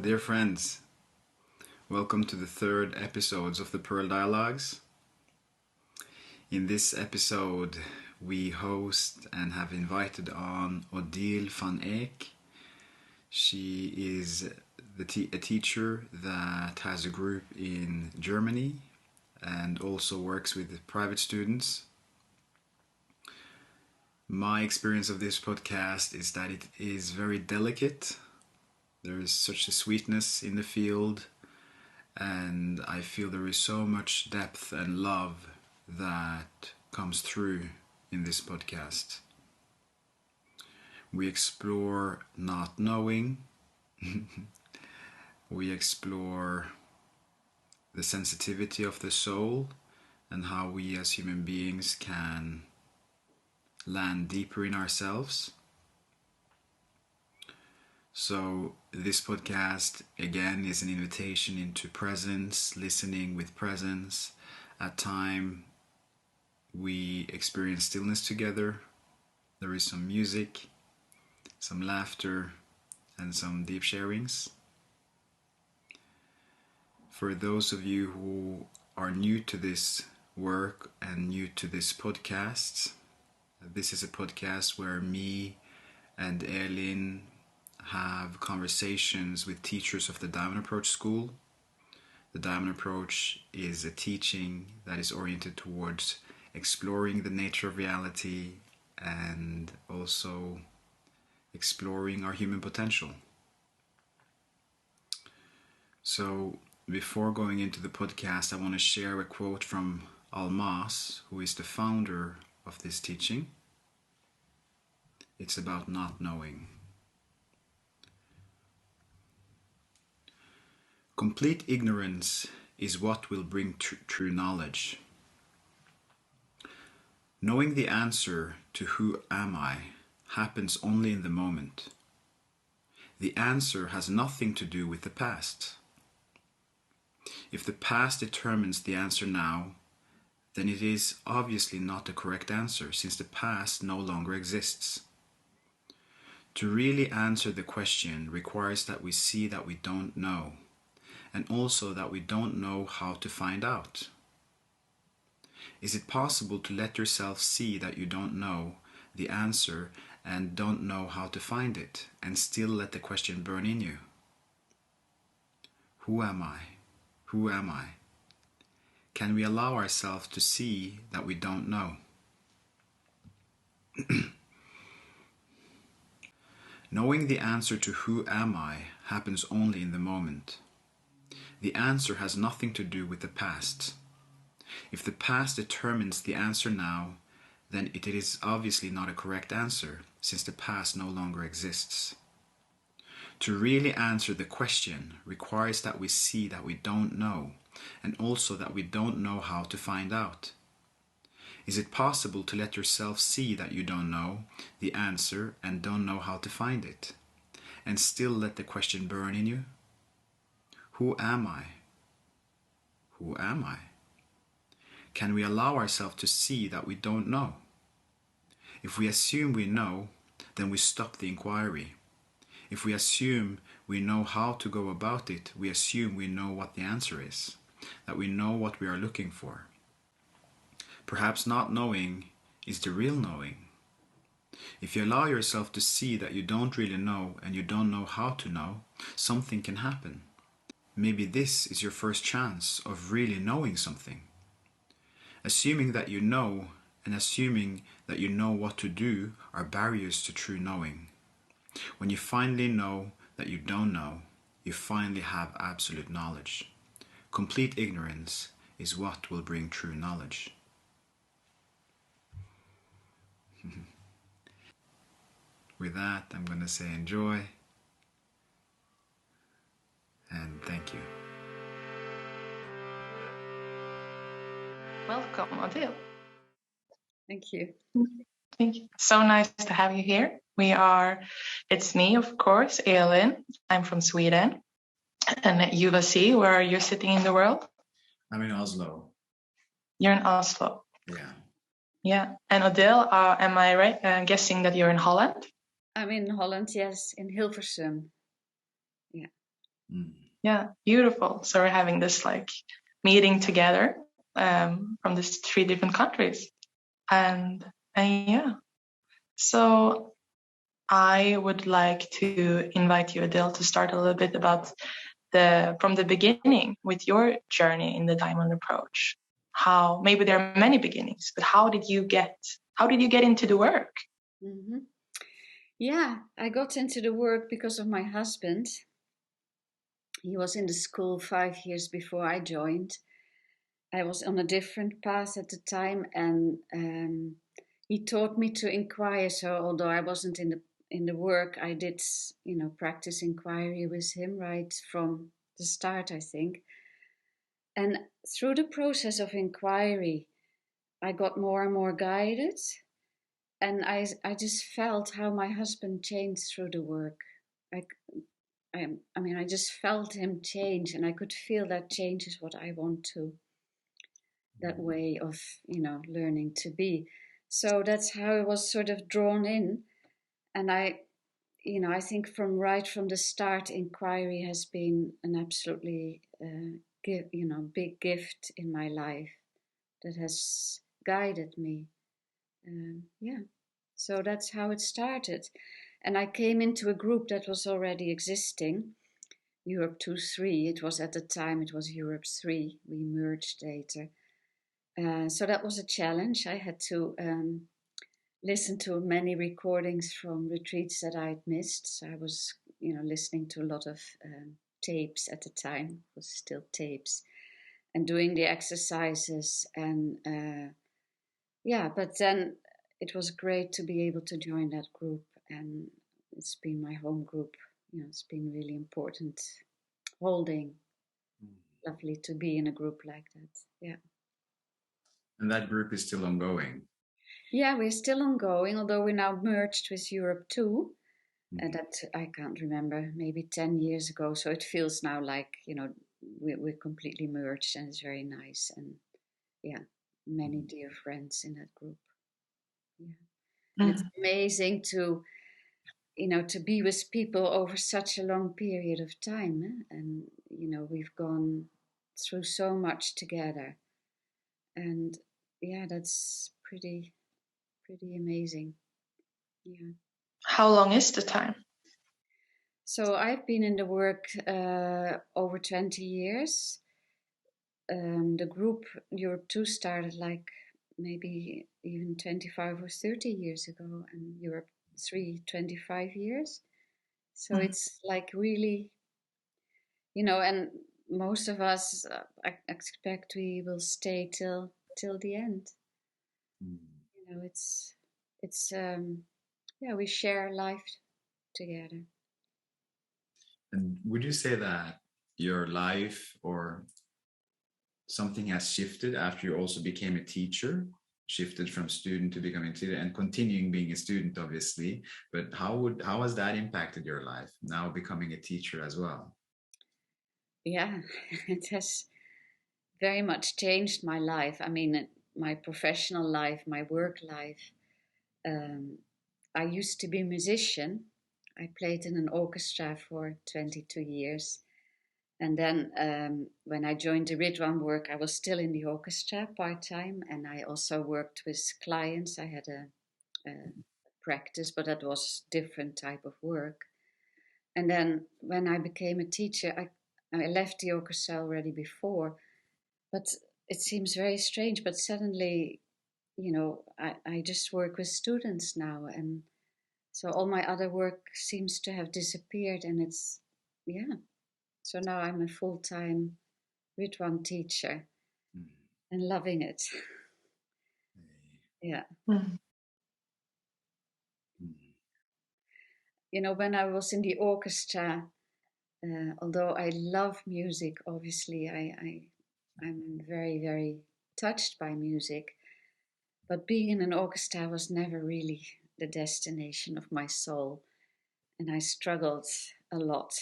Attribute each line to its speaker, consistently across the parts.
Speaker 1: Dear friends, welcome to the third episodes of the Pearl Dialogues. In this episode, we host and have invited on Odile van Eck. She is a teacher that has a group in Germany and also works with private students. My experience of this podcast is that it is very delicate. There is such a sweetness in the field, and I feel there is so much depth and love that comes through in this podcast. We explore not knowing. We explore the sensitivity of the soul and how we as human beings can land deeper in ourselves. So this podcast, again, is an invitation into presence, listening with presence. At time, we experience stillness together. There is some music, some laughter, and some deep sharings. For those of you who are new to this work and new to this podcast, this is a podcast where me and Elin have conversations with teachers of the Diamond Approach School. The Diamond Approach is a teaching that is oriented towards exploring the nature of reality and also exploring our human potential. So before going into the podcast, I want to share a quote from Almas, who is the founder of this teaching. It's about not knowing. Complete ignorance is what will bring true knowledge. Knowing the answer to who am I happens only in the moment. The answer has nothing to do with the past. If the past determines the answer now, then it is obviously not the correct answer, since the past no longer exists. To really answer the question requires that we see that we don't know, and also that we don't know how to find out. Is it possible to let yourself see that you don't know the answer and don't know how to find it, and still let the question burn in you? Who am I? Who am I? Can we allow ourselves to see that we don't know? Knowing the answer to who am I happens only in the moment. The answer has nothing to do with the past. If the past determines the answer now, then it is obviously not a correct answer, since the past no longer exists. To really answer the question requires that we see that we don't know, and also that we don't know how to find out. Is it possible to let yourself see that you don't know the answer and don't know how to find it, and still let the question burn in you? Who am I? Who am I? Can we allow ourselves to see that we don't know? If we assume we know, then we stop the inquiry. If we assume we know how to go about it, we assume we know what the answer is, that we know what we are looking for. Perhaps not knowing is the real knowing. If you allow yourself to see that you don't really know and you don't know how to know, something can happen. Maybe this is your first chance of really knowing something. Assuming that you know and assuming that you know what to do are barriers to true knowing. When you finally know that you don't know, you finally have absolute knowledge. Complete ignorance is what will bring true knowledge. With that, I'm going to say enjoy and thank you.
Speaker 2: Welcome, Odile.
Speaker 3: Thank you.
Speaker 2: Thank you. So nice to have you here. It's me, of course, Elin. I'm from Sweden. And Ulysses, where are you sitting in the world?
Speaker 1: I'm in Oslo.
Speaker 2: You're in Oslo.
Speaker 1: Yeah.
Speaker 2: Yeah. And Odile, am I right? Guessing that you're in Holland?
Speaker 3: I'm in Holland, yes, in Hilversum. Yeah.
Speaker 2: Yeah, beautiful. So we're having this like meeting together from these 3 different countries. And yeah, so I would like to invite you, Odile, to start a little bit about from the beginning with your journey in the diamond approach. How maybe there are many beginnings, but how did you get into the work?
Speaker 3: Mm-hmm. Yeah, I got into the work because of my husband. He was in the school 5 years before I joined. I was on a different path at the time, and he taught me to inquire. So although I wasn't in the work, I did practice inquiry with him right from the start, I think. And through the process of inquiry, I got more and more guided, and I just felt how my husband changed through the work. I, I just felt him change, and I could feel that change is what I want to. That way of learning to be. So that's how I was sort of drawn in, and I think right from the start, inquiry has been an absolutely big gift in my life that has guided me. Yeah, so that's how it started, and I came into a group that was already existing. Europe 2-3. It was at the time. It was Europe 3. We merged later. So that was a challenge. I had to listen to many recordings from retreats that I'd missed. So I was, listening to a lot of tapes at the time. It was still tapes, and doing the exercises. And but then it was great to be able to join that group, and it's been my home group. It's been really important. Holding, lovely to be in a group like that. Yeah.
Speaker 1: And that group is still ongoing.
Speaker 3: Yeah, we're still ongoing, although we're now merged with Europe 2. And that I can't remember, maybe 10 years ago. So it feels now like, we're completely merged, and it's very nice. And yeah, many dear friends in that group. Yeah. And it's amazing to, to be with people over such a long period of time. And, we've gone through so much together. And yeah, that's pretty amazing. Yeah.
Speaker 2: How long is the time?
Speaker 3: So I've been in the work over 20 years. The group Europe 2 started like maybe even 25 or 30 years ago, and Europe 3, 25 years. So it's like really, and most of us I expect we will stay till the end. It's we share life together.
Speaker 1: And would you say that your life or something has shifted after you also became a teacher, shifted from student to becoming a teacher and continuing being a student, obviously, but how has that impacted your life now becoming a teacher as well?
Speaker 3: Yeah, it has very much changed my life. I mean, my professional life, my work life. I used to be a musician. I played in an orchestra for 22 years. And then when I joined the Ridwan work, I was still in the orchestra part-time. And I also worked with clients. I had a practice, but that was different type of work. And then when I became a teacher, I left the orchestra already before. But it seems very strange, but suddenly, I just work with students now. And so all my other work seems to have disappeared. And so now I'm a full-time Ridwan teacher and loving it. Yeah. When I was in the orchestra, although I love music, obviously, I'm very, very touched by music. But being in an orchestra was never really the destination of my soul. And I struggled a lot,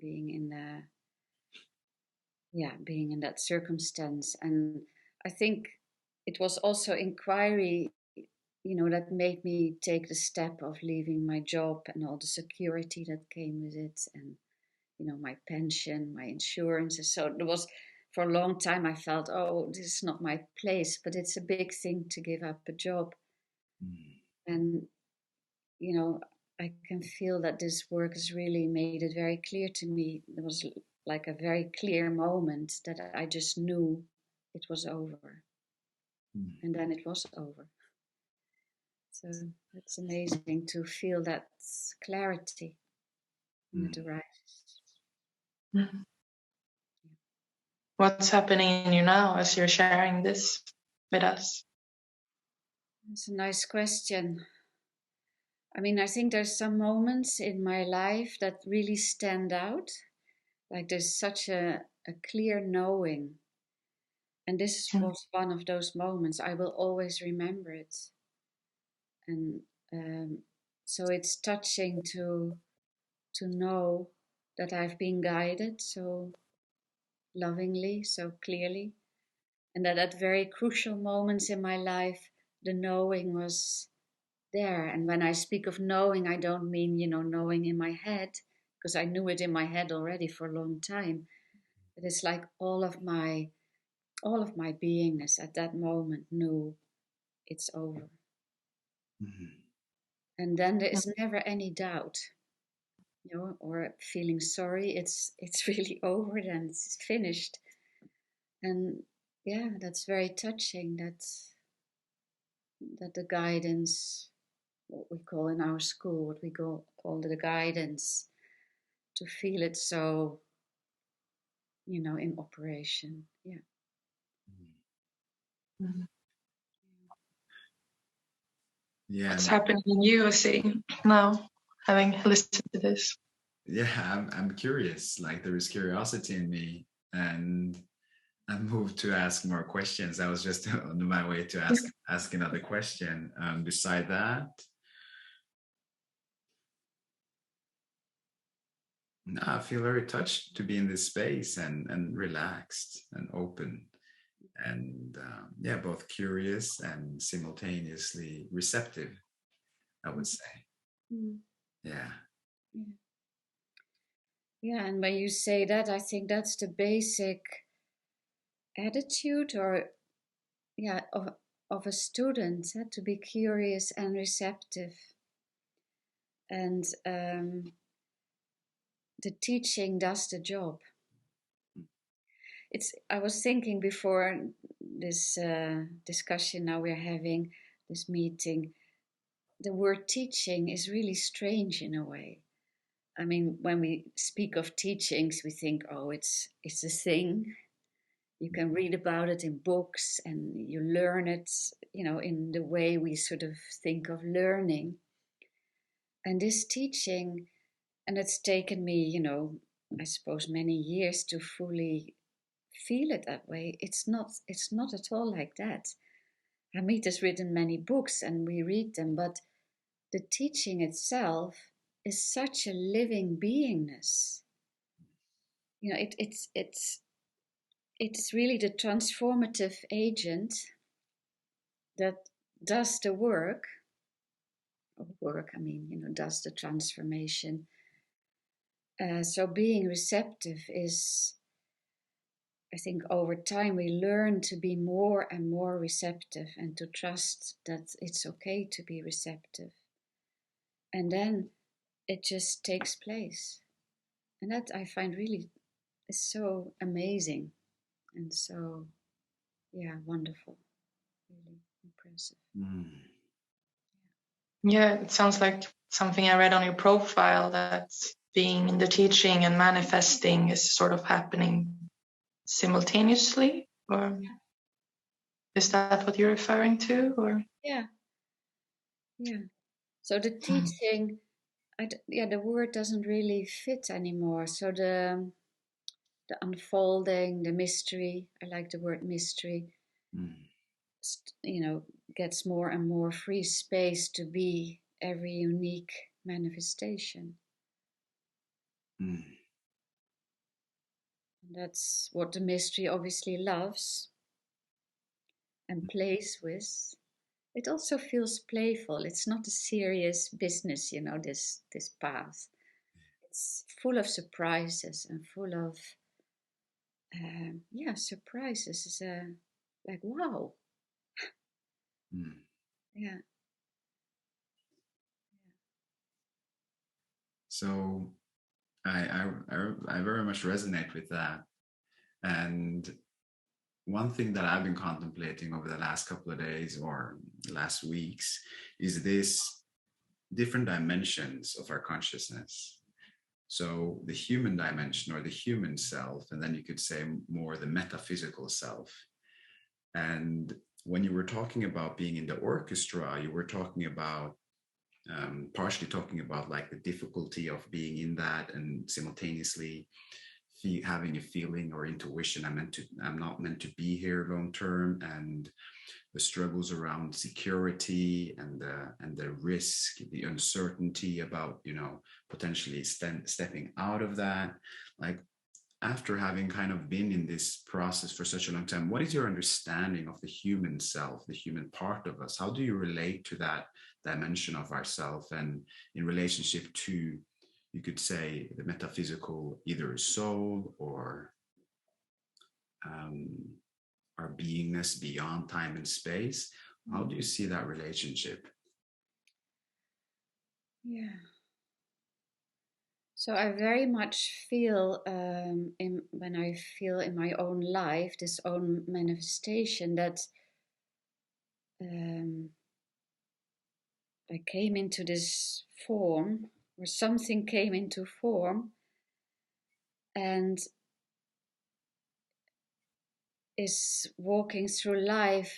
Speaker 3: being in being in that circumstance. And I think it was also inquiry, that made me take the step of leaving my job and all the security that came with it, and my pension, my insurance. So there was, for a long time, I felt, oh, this is not my place, but it's a big thing to give up a job. And, I can feel that this work has really made it very clear to me. There was like a very clear moment that I just knew it was over. And then it was over. So it's amazing to feel that clarity when it arises.
Speaker 2: What's happening in you now as you're sharing this with us?
Speaker 3: That's a nice question. I mean, I think there's some moments in my life that really stand out. Like there's such a clear knowing. And this was one of those moments. I will always remember it. And so it's touching to know that I've been guided so lovingly, so clearly. And that at very crucial moments in my life, the knowing was there. And when I speak of knowing, I don't mean, knowing in my head, because I knew it in my head already for a long time. But it's like all of my beingness at that moment knew it's over. And then there is never any doubt, or feeling sorry. It's really over, then it's finished. And yeah, that's very touching. That the guidance, what we call in our school, what we call the guidance, to feel it so, in operation. Yeah.
Speaker 1: Yeah.
Speaker 2: What's happening in you, see, now, having listened to this?
Speaker 1: Yeah, I'm curious. Like there is curiosity in me, and I'm moved to ask more questions. I was just on my way to ask another question. Beside that, no, I feel very touched to be in this space and relaxed and open, and yeah, both curious and simultaneously receptive, I would say. Yeah.
Speaker 3: Yeah, and when you say that, I think that's the basic attitude, or of a student, to be curious and receptive. And the teaching does the job. I was thinking before this discussion now we're having, this meeting, the word teaching is really strange in a way. I mean, when we speak of teachings, we think, oh, it's a thing. You can read about it in books and you learn it, in the way we sort of think of learning. And this teaching, and it's taken me, I suppose many years to fully feel it that way. It's not at all like that. Hamid has written many books and we read them, but the teaching itself is such a living beingness. It's really the transformative agent that does the work. Does the transformation. So being receptive is, I think over time we learn to be more and more receptive and to trust that it's okay to be receptive. And then it just takes place. And that I find really is so amazing and so, wonderful, really impressive.
Speaker 2: Yeah, it sounds like something I read on your profile, that being in the teaching and manifesting is sort of happening simultaneously, or is that what you're referring to? Or
Speaker 3: yeah. So the teaching, the word doesn't really fit anymore. So the unfolding, the mystery, I like the word mystery, gets more and more free space to be every unique manifestation. And that's what the mystery obviously loves and plays with. It also feels playful. It's not a serious business, this path. it's full of surprises and full of surprises. It's like wow, yeah.
Speaker 1: So I very much resonate with that. And one thing that I've been contemplating over the last couple of days or last weeks is this different dimensions of our consciousness. So the human dimension or the human self, and then you could say more the metaphysical self. And when you were talking about being in the orchestra, you were talking about partially talking about like the difficulty of being in that and simultaneously having a feeling or intuition I'm not meant to be here long term, and the struggles around security and the risk, the uncertainty about potentially stepping out of that. Like, after having kind of been in this process for such a long time, what is your understanding of the human self, the human part of us? How do you relate to that dimension of ourself, and in relationship to, you could say, the metaphysical, either soul or our beingness beyond time and space? How do you see that relationship?
Speaker 3: Yeah. So I very much feel when I feel in my own life, this own manifestation, that I came into this form, or something came into form, and is walking through life,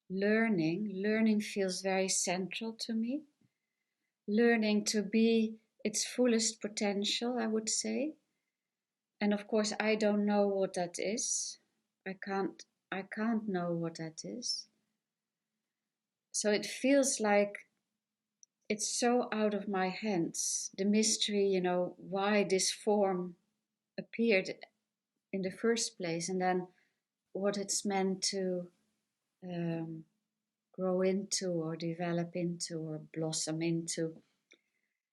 Speaker 3: learning feels very central to me. Learning to be its fullest potential, I would say. And of course, I don't know what that is. I can't know what that is. So it feels like it's so out of my hands. The mystery, why this form appeared in the first place, and then what it's meant to grow into or develop into or blossom into.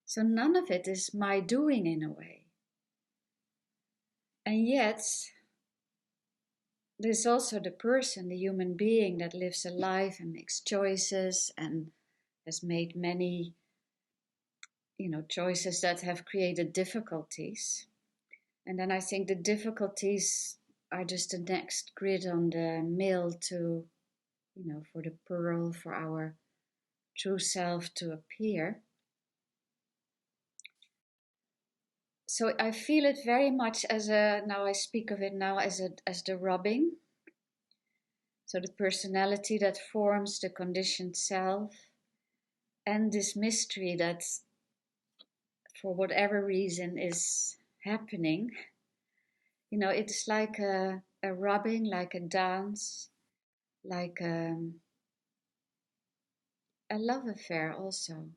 Speaker 3: So none of it is my doing in a way. And yet, there's also the person, the human being that lives a life and makes choices and has made many, choices that have created difficulties. And then I think the difficulties are just the next grid on the mill to, for the pearl, for our true self to appear. So I feel it very much now I speak of it now as the rubbing. So the personality that forms the conditioned self, and this mystery that, for whatever reason, is happening. It's like a rubbing, like a dance, like a love affair also.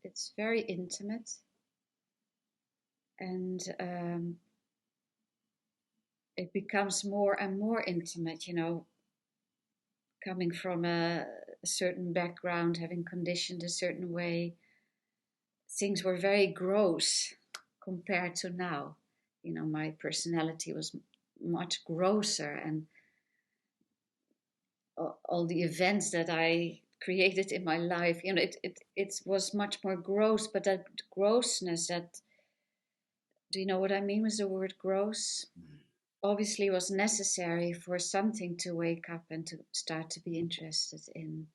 Speaker 3: It's very intimate, and it becomes more and more intimate, coming from a certain background, having conditioned a certain way. Things were very gross compared to now. My personality was much grosser, and all the events that I created in my life, it was much more gross. But that grossness, do you know what I mean with the word gross? Obviously was necessary for something to wake up and to start to be interested in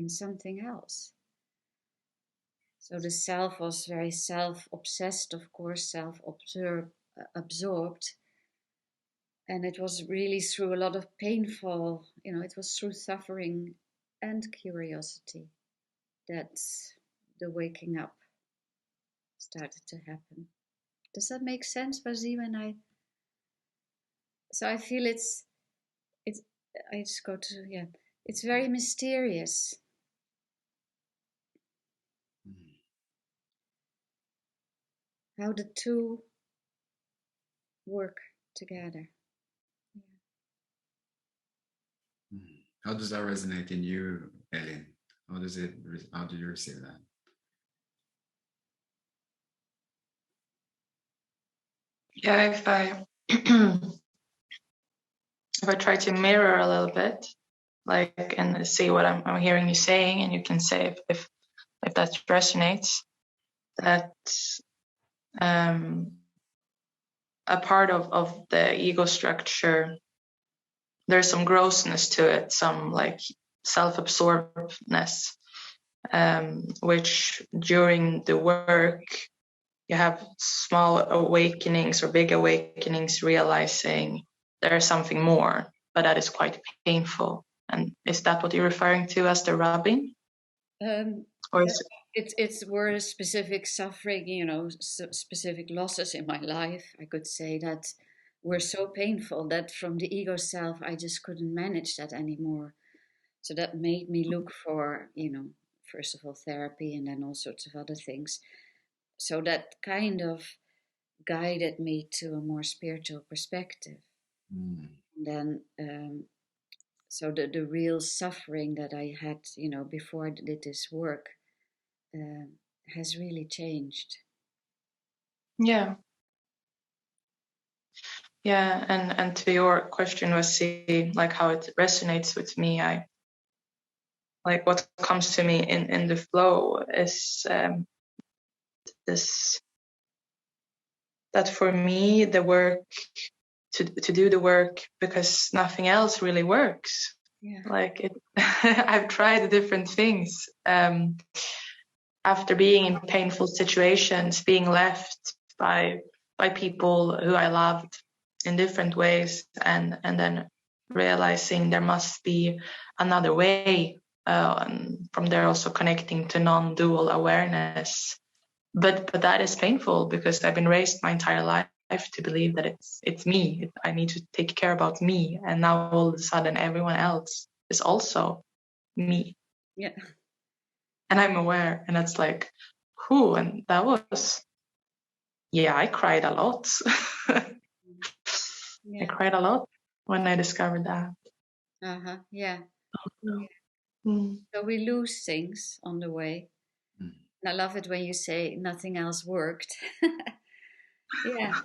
Speaker 3: something else. So the self was very self-obsessed, of course, self-absorbed. And it was really through a lot of painful, it was through suffering and curiosity that the waking up started to happen. Does that make sense, Vasim? So I feel it's, I just go to, it's very mysterious. How the two work together.
Speaker 1: How does that resonate in you, Elin? How do you receive that?
Speaker 2: Yeah, if I if I try to mirror a little bit, like, and see what I'm hearing you saying, and you can say if that resonates, that a part of the ego structure, there's some grossness to it, some like self-absorbedness, which during the work you have small awakenings or big awakenings, realizing there's something more, but that is quite painful. And is that what you're referring to as the rubbing? Or
Speaker 3: Yeah,
Speaker 2: is
Speaker 3: it's were specific suffering, you know, specific losses in my life. I could say that were so painful that from the ego self, I just couldn't manage that anymore. So that made me look for, you know, first of all, therapy and then all sorts of other things. So that kind of guided me to a more spiritual perspective.
Speaker 1: Mm.
Speaker 3: And then, so the real suffering that I had, you know, before I did this work uh, has really changed.
Speaker 2: yeah. Yeah, and to your question was see like how it resonates with me. I like what comes to me in the flow is this, that for me the work, to do the work because nothing else really works.
Speaker 3: Yeah.
Speaker 2: Like it, I've tried different things. After being in painful situations, being left by people who I loved in different ways, and then realizing there must be another way. And from there also connecting to non-dual awareness. But that is painful because I've been raised my entire life to believe that it's me. I need to take care about me, and now all of a sudden everyone else is also me,
Speaker 3: Yeah.
Speaker 2: and I'm aware, and it's like, whew, and that was, yeah, I cried a lot. I
Speaker 3: Yeah.
Speaker 2: cried a lot when I discovered that.
Speaker 3: Uh-huh. Yeah.
Speaker 2: Mm.
Speaker 3: So we lose things on the way.
Speaker 1: Mm.
Speaker 3: And I love it when you say nothing else worked. Yeah.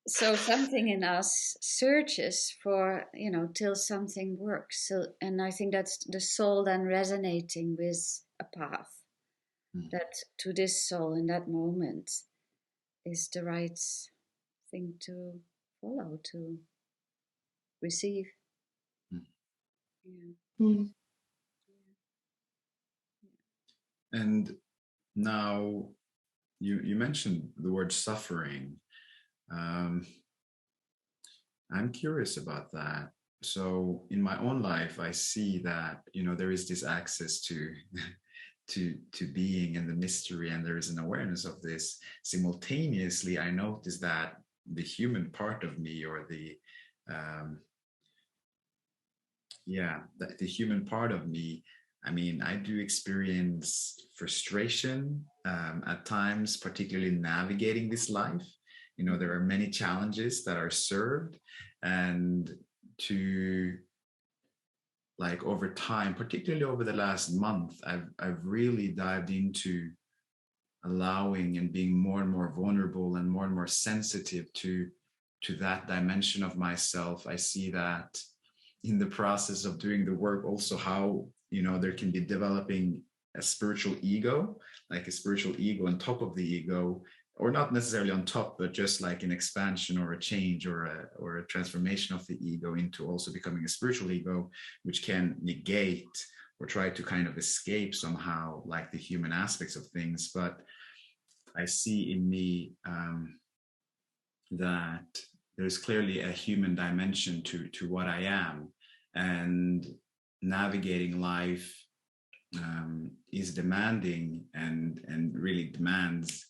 Speaker 3: So something in us searches for, you know, till something works. So, and I think that's the soul then resonating with a path
Speaker 1: Mm.
Speaker 3: that to this soul in that moment is the right thing to follow, to receive.
Speaker 1: Mm.
Speaker 3: Yeah.
Speaker 2: Mm.
Speaker 1: And now you mentioned the word suffering. Um, I'm curious about that. So in my own life, I see that, there is this access to to being and the mystery, and there is an awareness of this. Simultaneously, I notice that the human part of me, or um, the human part of me, I mean, I do experience frustration at times, particularly navigating this life. There are many challenges that are served, and to, like, over time, particularly over the last month, I've really dived into allowing and being more and more vulnerable and more sensitive to that dimension of myself. I see that in the process of doing the work, also how, there can be developing a spiritual ego, like a spiritual ego on top of the ego, or not necessarily on top, but just like an expansion or a change or a transformation of the ego into also becoming a spiritual ego, which can negate or try to kind of escape somehow, like, the human aspects of things. But I see in me that there's clearly a human dimension to what I am, and navigating life is demanding, and really demands,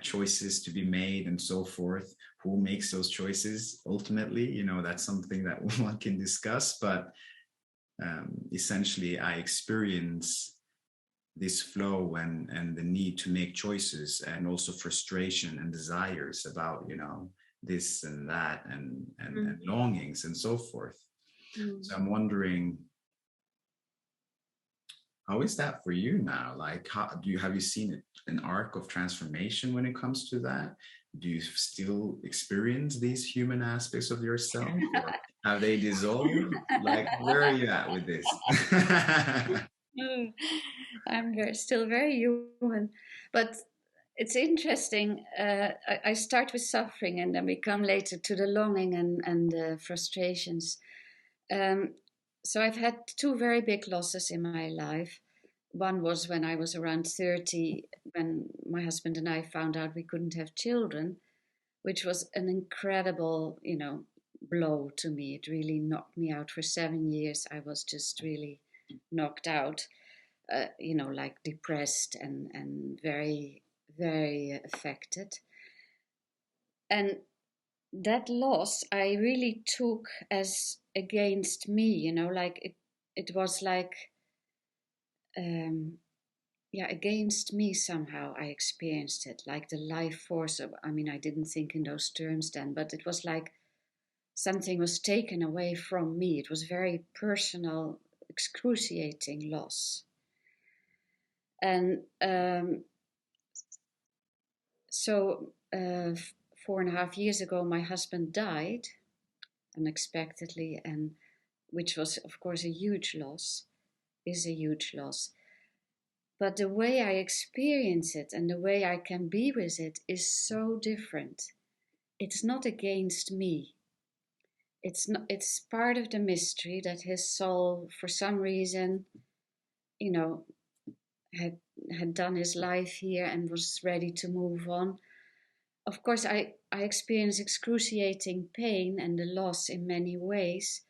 Speaker 1: choices to be made and so forth. Who makes those choices ultimately? That's something that one can discuss, but essentially I experience this flow and the need to make choices, and also frustration and desires about, this and that, and longings and so forth.
Speaker 3: Mm.
Speaker 1: So I'm wondering, How is that for you now? Like, how have you seen an arc of transformation when it comes to that? Do you still experience these human aspects of yourself, or have they dissolved? Like, where are you at with this?
Speaker 3: Mm, still very human, but it's interesting. I start with suffering, and then we come later to the longing and the frustrations. Um, so I've had two very big losses in my life. One was when I was around 30, when my husband and I found out we couldn't have children, which was an incredible, blow to me. It really knocked me out for 7 years. I was just really knocked out, like depressed and very, very affected. And that loss I really took as against me, like it was like, um, yeah, against me somehow. I experienced it like the life force of, I mean, I didn't think in those terms then, but it was like something was taken away from me. It was very personal, excruciating loss. And so 4.5 years ago, my husband died unexpectedly, and which was, of course, a huge loss, is a huge loss. But the way I experience it and the way I can be with it is so different. It's not against me. It's not, it's part of the mystery that his soul, for some reason, you know, had had done his life here and was ready to move on. Of course, I experience excruciating pain and the loss in many ways,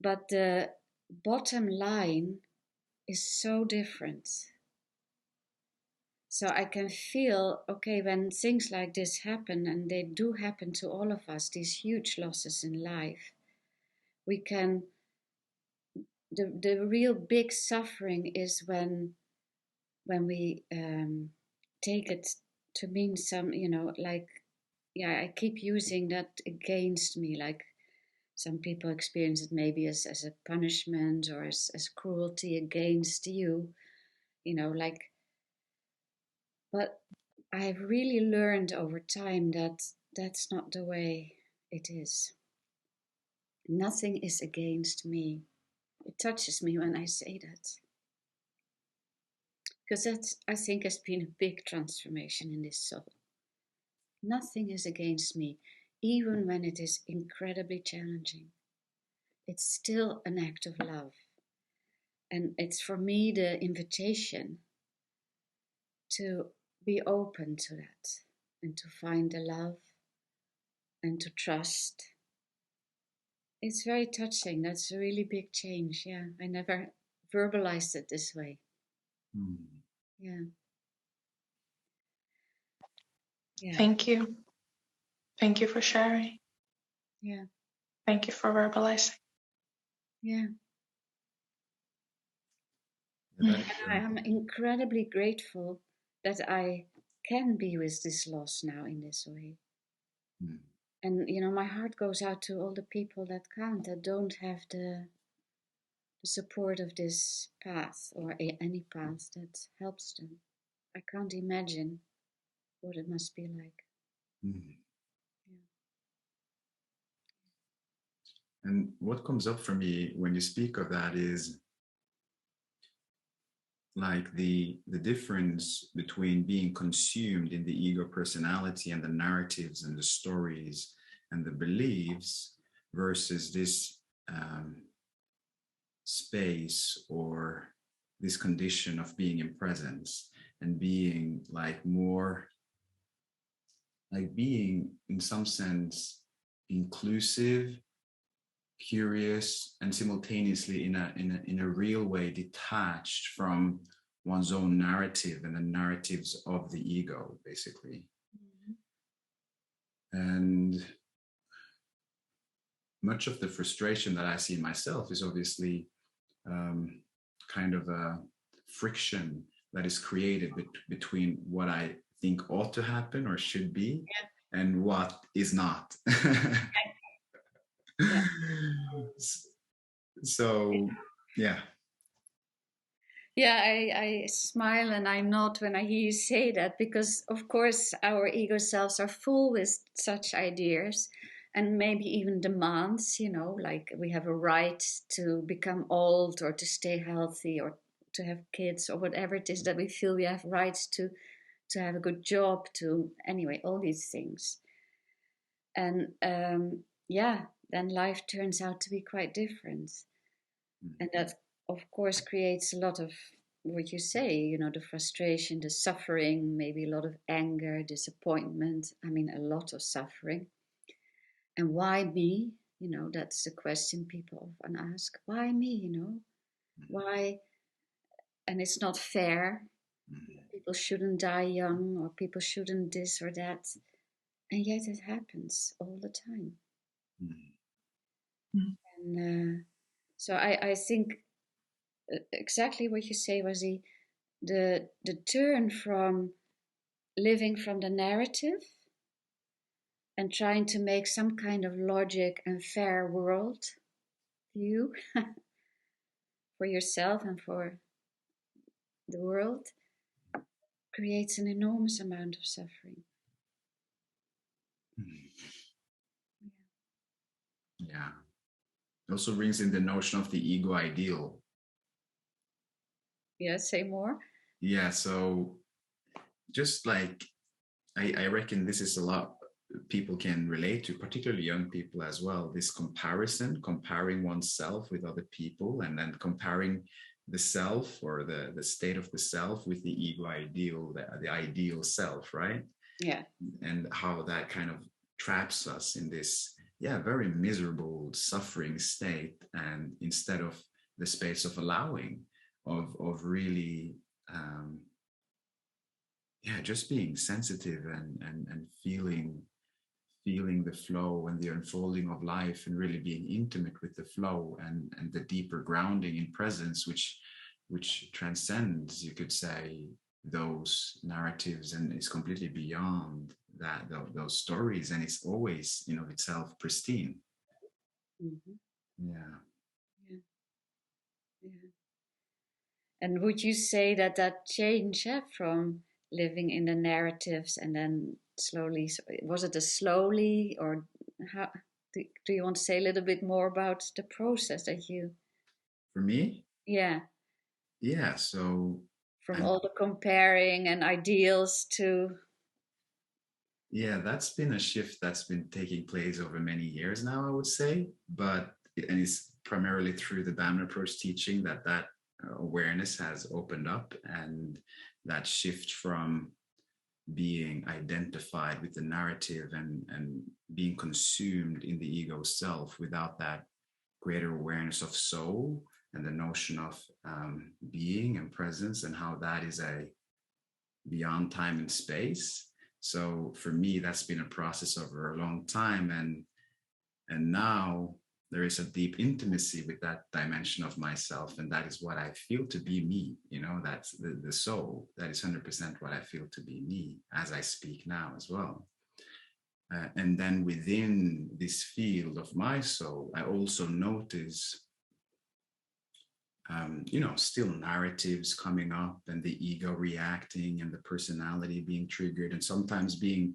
Speaker 3: but the bottom line is so different. So I can feel, okay, when things like this happen, and they do happen to all of us, these huge losses in life, we can, the real big suffering is when we take it to mean some, like, yeah, I keep using that against me, like some people experience it maybe as a punishment or as cruelty against you, like, but I've really learned over time that that's not the way it is. Nothing is against me. It touches me when I say that. Because that, I think, has been a big transformation in this soul. Nothing is against me, even when it is incredibly challenging. It's still an act of love. And it's for me the invitation to be open to that and to find the love and to trust. It's very touching. That's a really big change. Yeah, I never verbalized it this way. Yeah. Yeah.
Speaker 2: Thank you. Thank you for sharing.
Speaker 3: Yeah.
Speaker 2: Thank you for verbalizing.
Speaker 3: Yeah.
Speaker 1: Yeah,
Speaker 3: And I am incredibly grateful that I can be with this loss now in this way. And my heart goes out to all the people that can't, that don't have the support of this path or any path that helps them. I can't imagine what it must be like.
Speaker 1: Mm. And what comes up for me when you speak of that is like the difference between being consumed in the ego personality and the narratives and the stories and the beliefs versus this space or this condition of being in presence and being like more like being in some sense inclusive, curious, and simultaneously in a real way detached from one's own narrative and the narratives of the ego, basically. And much of the frustration that I see in myself is obviously kind of a friction that is created between what I think ought to happen or should be and what is not.
Speaker 3: Yeah.
Speaker 1: So, yeah.
Speaker 3: Yeah, I smile and I nod when I hear you say that, because of course our ego selves are full with such ideas and maybe even demands, like we have a right to become old or to stay healthy or to have kids or whatever it is that we feel we have rights to have a good job, to anyway, all these things. And yeah, then life turns out to be quite different. And that, of course, creates a lot of what you say, the frustration, the suffering, maybe a lot of anger, disappointment. I mean, a lot of suffering. And why me? That's the question people often ask. Why me? Why? And it's not fair. People shouldn't die young, or people shouldn't this or that. And yet it happens all the time. And so I think exactly what you say was the turn from living from the narrative and trying to make some kind of logic and fair world view for yourself and for the world creates an enormous amount of suffering.
Speaker 1: Yeah. It also brings in the notion of the ego ideal.
Speaker 3: Yeah, say more.
Speaker 1: Yeah, so just like I reckon this is a lot people can relate to, particularly young people as well. This comparison, comparing oneself with other people, and then comparing the self or the state of the self with the ego ideal, the ideal self, right?
Speaker 3: Yeah.
Speaker 1: And how that kind of traps us in this, very miserable, suffering state. And instead of the space of allowing, of really, just being sensitive and feeling the flow and the unfolding of life, and really being intimate with the flow and the deeper grounding in presence, which transcends, you could say, those narratives and is completely beyond that those stories, and it's always in of itself pristine.
Speaker 3: Mm-hmm.
Speaker 1: Yeah.
Speaker 3: And would you say that change from living in the narratives and then slowly, was it a slowly, or how do you want to say a little bit more about the process that you?
Speaker 1: For me,
Speaker 3: Yeah,
Speaker 1: so
Speaker 3: from all the comparing and ideals to.
Speaker 1: Yeah, that's been a shift that's been taking place over many years now, I would say. And it's primarily through the Bamn approach teaching that awareness has opened up, and that shift from being identified with the narrative and being consumed in the ego self without that greater awareness of soul and the notion of being and presence, and how that is a beyond time and space. So for me, that's been a process over a long time, and now there is a deep intimacy with that dimension of myself, and that is what I feel to be me. That's the soul. That is 100% what I feel to be me as I speak now as well. And then within this field of my soul, I also notice still narratives coming up, and the ego reacting, and the personality being triggered, and sometimes being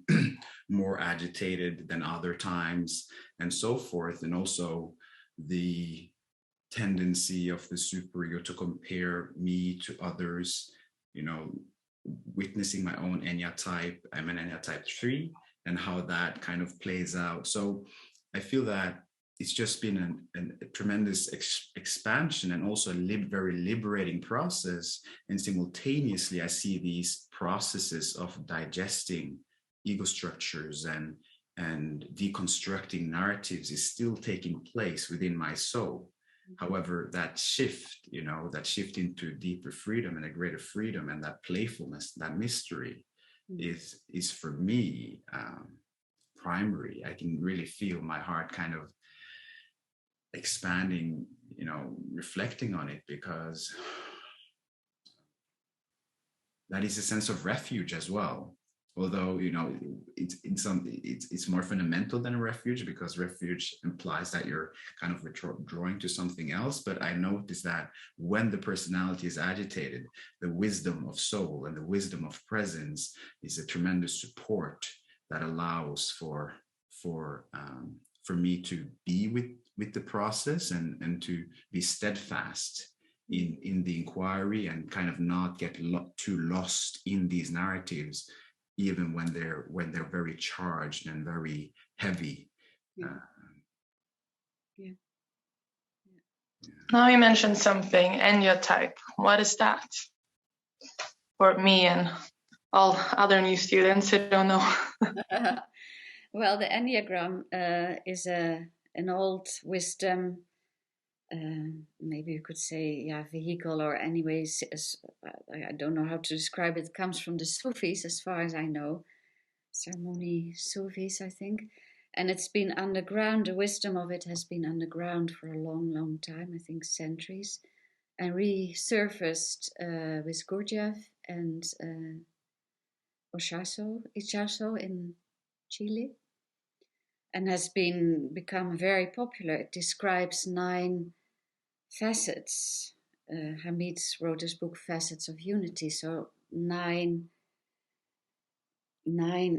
Speaker 1: more agitated than other times, and so forth. And also the tendency of the superego to compare me to others, witnessing my own Enya type. I'm an Enya type 3, and how that kind of plays out. So I feel that it's just been a tremendous expansion, and also a very liberating process. And simultaneously, I see these processes of digesting ego structures and deconstructing narratives is still taking place within my soul. However, that shift into deeper freedom and a greater freedom, and that playfulness, that mystery, is for me primary. I can really feel my heart kind of expanding, reflecting on it, because that is a sense of refuge as well. although it's more fundamental than a refuge, because refuge implies that you're kind of drawing to something else. But I notice that when the personality is agitated, the wisdom of soul and the wisdom of presence is a tremendous support that allows for me to be with the process, and to be steadfast in the inquiry, and kind of not get too lost in these narratives, even when they're very charged and very heavy.
Speaker 3: Yeah. Yeah.
Speaker 2: Now you mentioned something, enneatype. What is that? For me and all other new students who don't know.
Speaker 3: Well, the Enneagram is an old wisdom, maybe you could say, vehicle, or anyways, I don't know how to describe it. It comes from the Sufis, as far as I know, ceremony Sufis, I think. And it's been underground, the wisdom of it has been underground for a long, long time, I think centuries, and resurfaced with Gurdjieff and Ichazo in Chile, and has become very popular. It describes 9 facets. Hamid wrote his book Facets of Unity, so nine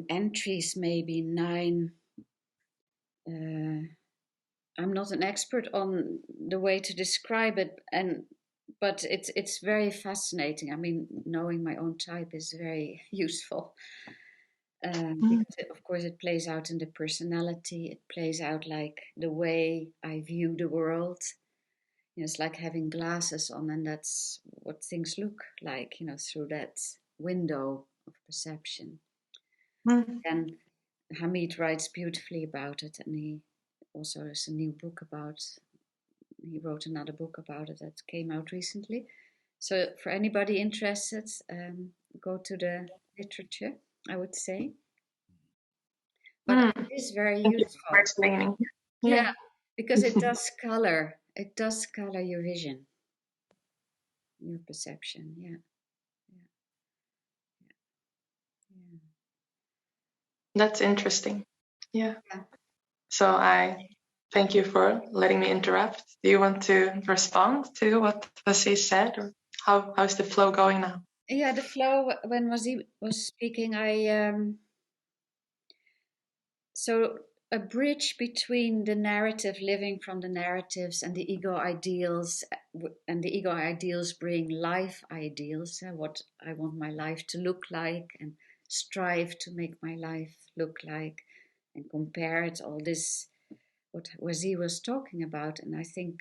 Speaker 3: entries, maybe 9. I'm not an expert on the way to describe it, but it's very fascinating. I mean, knowing my own type is very useful. Because of course it plays out in the personality. It plays out like the way I view the world. It's like having glasses on, and that's what things look like, through that window of perception. And Hamid writes beautifully about it, and he also has a new book he wrote another book about it that came out recently. So for anybody interested, go to the literature, I would say. But it is very
Speaker 2: Thank you
Speaker 3: useful
Speaker 2: for explaining.
Speaker 3: Yeah, because it does color. It does color your vision, your perception. Yeah.
Speaker 2: That's interesting. Yeah.
Speaker 3: Yeah.
Speaker 2: So I thank you for letting me interrupt. Do you want to respond to what Vasi said, or how's the flow going now?
Speaker 3: Yeah, the flow when Wazi was speaking, so a bridge between the narrative, living from the narratives, and the ego ideals, and the ego ideals bring life ideals, what I want my life to look like, and strive to make my life look like, and compare it, all this, what Wazi was talking about. And I think,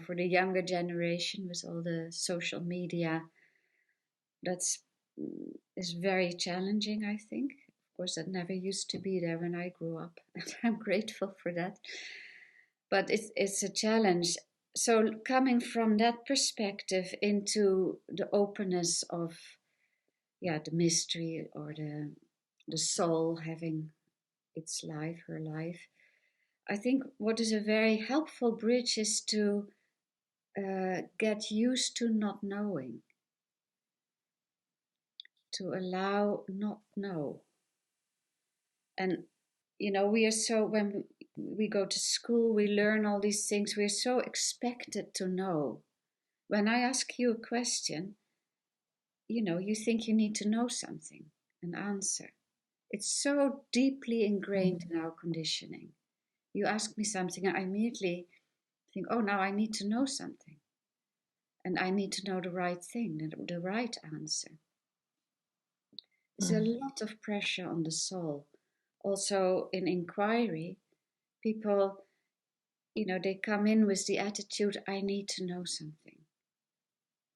Speaker 3: for the younger generation with all the social media, that's is very challenging, I think. Of course, that never used to be there when I grew up, and I'm grateful for that. But it's a challenge. So coming from that perspective into the openness of, the mystery, or the soul having its life, her life, I think what is a very helpful bridge is to get used to not knowing, to allow not know. And we are so, when we go to school, we learn all these things, we're so expected to know. When I ask you a question, you think you need to know something, an answer. It's so deeply ingrained in our conditioning. You ask me something, I immediately think, oh, now I need to know something, and I need to know the right thing, the right answer. There's a lot of pressure on the soul. Also in inquiry, people, they come in with the attitude, I need to know something.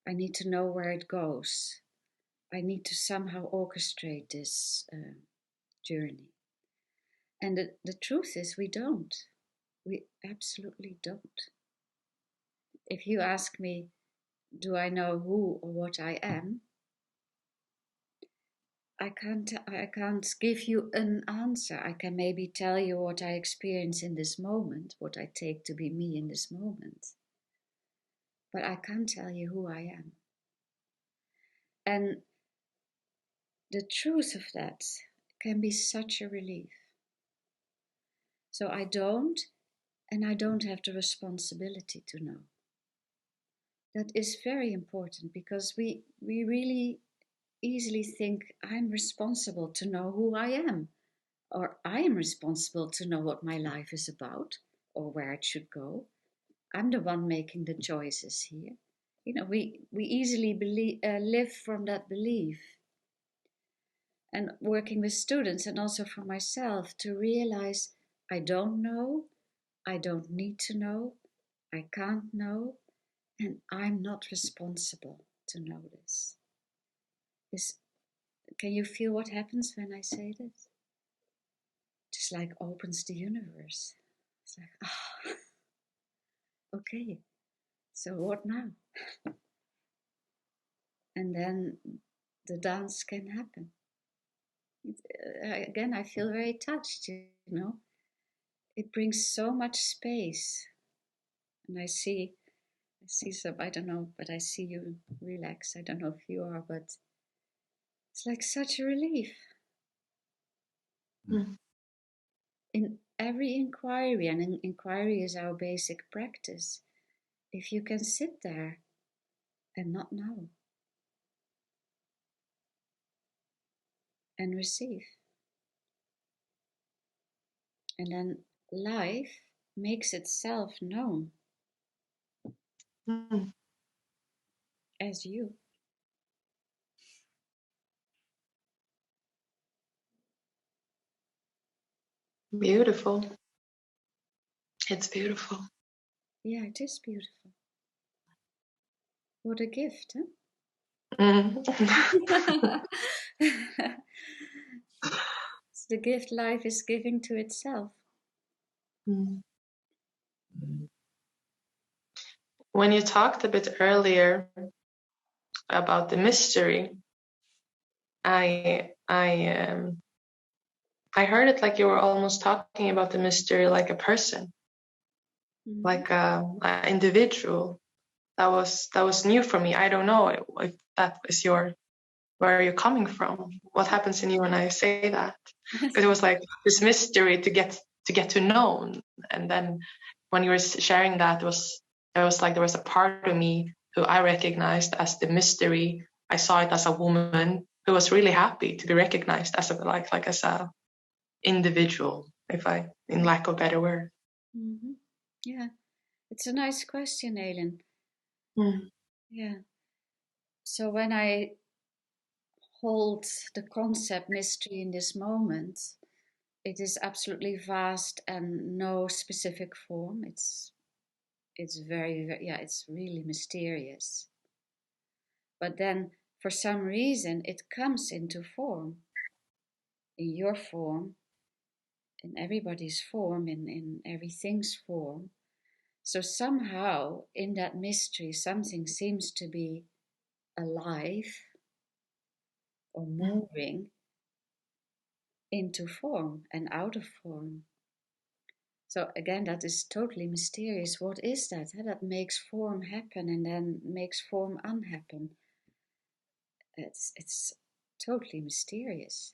Speaker 3: I need to know where it goes. I need to somehow orchestrate this journey. And the truth is, we don't. We absolutely don't. If you ask me, do I know who or what I am? I can't give you an answer. I can maybe tell you what I experience in this moment, what I take to be me in this moment. But I can't tell you who I am. And the truth of that, can be such a relief. So I don't have the responsibility to know. That is very important, because we really easily think I'm responsible to know who I am, or I am responsible to know what my life is about or where it should go. I'm the one making the choices here. We easily live from that belief. And working with students and also for myself to realize I don't know, I don't need to know, I can't know, and I'm not responsible to know this. Can you feel what happens when I say this? Just like opens the universe. It's like, okay, so what now? And then the dance can happen. Again, I feel very touched, It brings so much space. And I see some, I don't know, but I see you relax. I don't know if you are, but it's like such a relief.
Speaker 2: Mm.
Speaker 3: In every inquiry, and inquiry is our basic practice, if you can sit there and not know and receive, and then life makes itself known
Speaker 2: Mm.
Speaker 3: as you.
Speaker 2: Beautiful. It's beautiful.
Speaker 3: Yeah, it is beautiful. What a gift, huh?
Speaker 2: Mm.
Speaker 3: It's the gift life is giving to itself.
Speaker 2: Mm. When you talked a bit earlier about the mystery, I heard it like you were almost talking about the mystery like a person,
Speaker 3: Mm-hmm.
Speaker 2: like an individual. That was new for me. I don't know if that is where you're coming from. What happens in you when I say that? Because it was like this mystery to get to know, and then when you were sharing that, it was like there was a part of me who I recognized as the mystery. I saw it as a woman who was really happy to be recognized as as a individual, if I, in lack of a better word.
Speaker 3: Mm-hmm. Yeah, it's a nice question, Aileen.
Speaker 2: Mm.
Speaker 3: Yeah. So when I hold the concept mystery in this moment, it is absolutely vast and no specific form. It's very, very, yeah, it's really mysterious. But then for some reason it comes into form, in your form, in everybody's form, in everything's form. So somehow in that mystery something seems to be alive or moving into form and out of form. So again, that is totally mysterious. What is that? That makes form happen and then makes form unhappen. It's totally mysterious.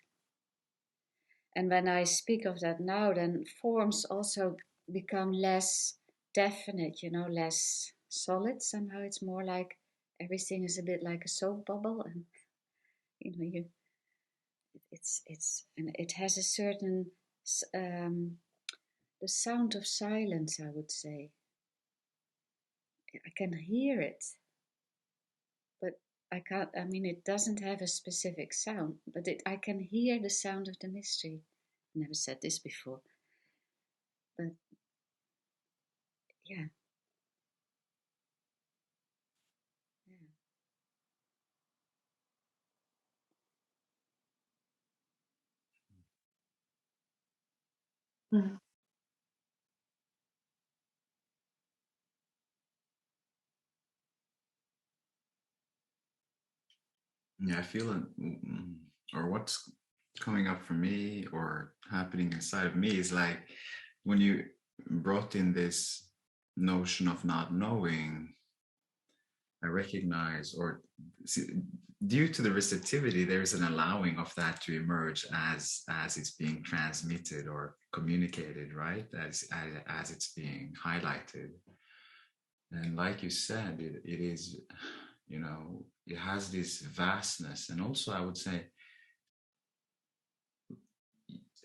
Speaker 3: And when I speak of that now, then forms also become less definite, less solid. Somehow it's more like everything is a bit like a soap bubble, and and it has a certain the sound of silence, I would say. I can hear it, but I can't. I mean, it doesn't have a specific sound, but I can hear the sound of the mystery. I never said this before, but yeah, yeah.
Speaker 2: Mm.
Speaker 1: Yeah, I feel it, or what's coming up for me or happening inside of me is like when you brought in this notion of not knowing, I recognize, or due to the receptivity, there's an allowing of that to emerge as it's being transmitted or communicated, right? As it's being highlighted. And like you said, it is, it has this vastness, and also I would say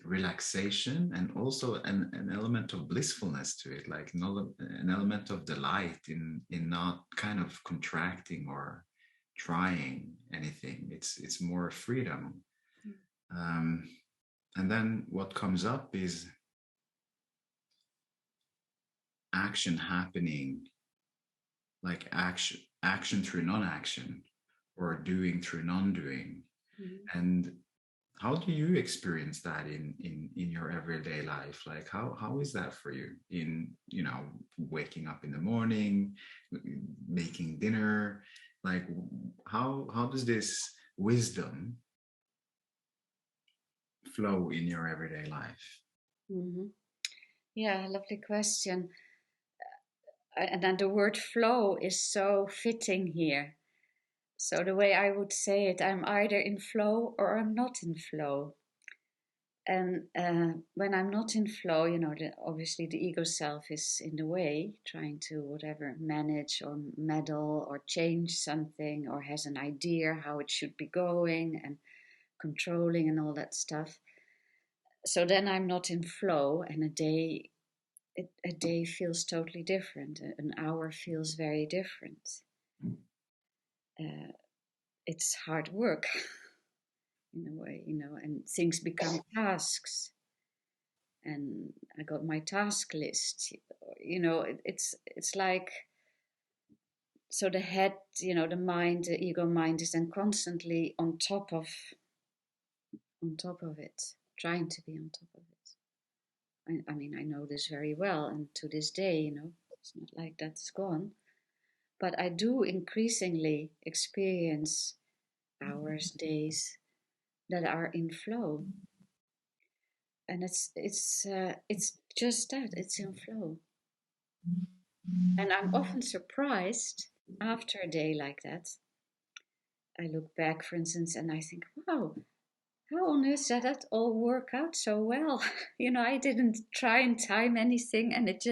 Speaker 1: relaxation, and also an element of blissfulness to it, like an element of delight in not kind of contracting or trying anything. It's more freedom. And then what comes up is action happening, like action through non-action, or doing through non-doing. And how do you experience that in your everyday life? Like how is that for you in, waking up in the morning, making dinner? Like how does this wisdom flow in your everyday life?
Speaker 3: Yeah, lovely question. And then the word flow is so fitting here. So the way I would say it, I'm either in flow or I'm not in flow. And when I'm not in flow, obviously the ego self is in the way, trying to whatever manage or meddle or change something, or has an idea how it should be going and controlling and all that stuff. So then I'm not in flow, and a day feels totally different. An hour feels very different. It's hard work in a way, and things become tasks. And I got my task list. It's like, so the head, the mind, the ego mind is then constantly on top of it, trying to be on top of it. I mean, I know this very well, and to this day, it's not like that's gone. But I do increasingly experience hours, days that are in flow, and it's just that, it's in flow. And I'm often surprised after a day like that. I look back, for instance, and I think, wow, how on earth did that all work out so well? I didn't try and time anything, and it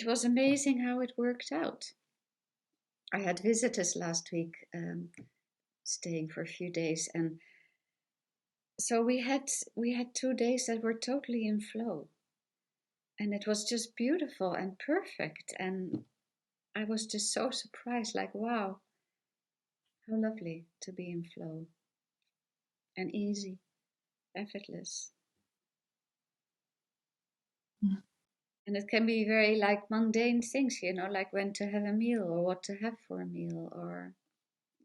Speaker 3: was amazing how it worked out. I had visitors last week, staying for a few days, and so we had 2 days that were totally in flow, and it was just beautiful and perfect. And I was just so surprised, like, wow, how lovely to be in flow and easy, effortless. And it can be very like mundane things, like when to have a meal or what to have for a meal, or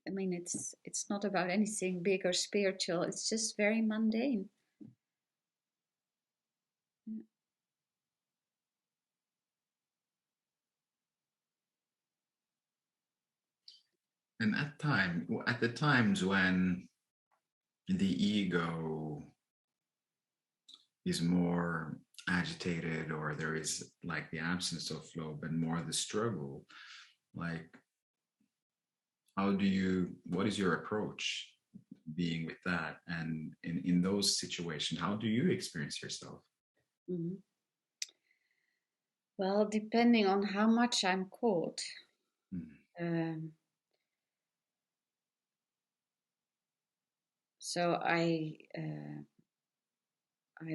Speaker 3: I mean, it's not about anything big or spiritual. It's just very mundane.
Speaker 1: And at the times when the ego is more agitated, or there is like the absence of flow but more the struggle, like what is your approach being with that? And in those situations, how do you experience yourself?
Speaker 3: Mm-hmm. Well, depending on how much I'm caught. So I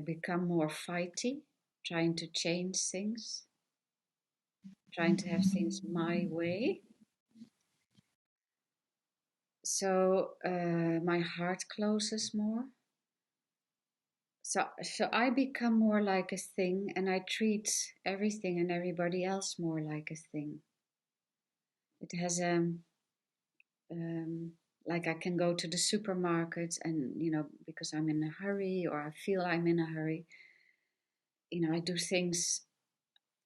Speaker 3: become more fighty, trying to change things, trying to have things my way. So my heart closes more. So I become more like a thing, and I treat everything and everybody else more like a thing. It has like I can go to the supermarket, and because I'm in a hurry, or I feel I'm in a hurry, I do things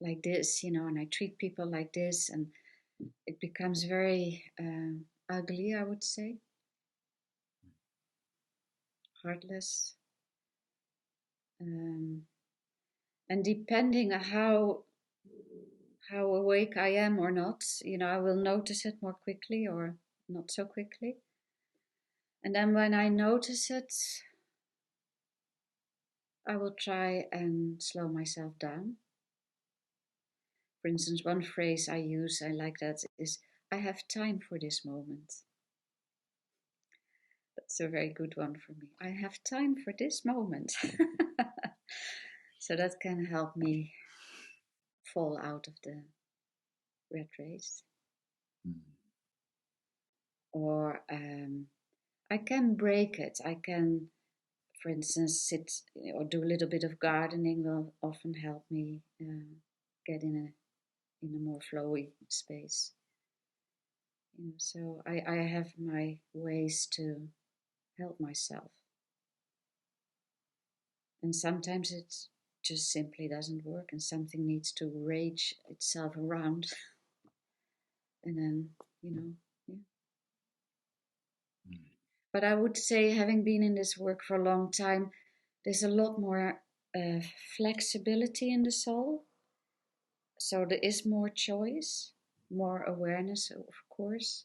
Speaker 3: like this, and I treat people like this, and it becomes very ugly, I would say, heartless. And depending on how awake I am or not. I will notice it more quickly or not so quickly. And then when I notice it, I will try and slow myself down. For instance, one phrase I use, I like that, is I have time for this moment. That's a very good one for me. I have time for this moment. So that can help me fall out of the rat race. Or I can break it. I can, for instance, sit or do a little bit of gardening will often help me get in a more flowy space. So I have my ways to help myself. And sometimes it just simply doesn't work and something needs to rage itself around. And then, yeah. But I would say, having been in this work for a long time, there's a lot more flexibility in the soul. So there is more choice, more awareness, of course,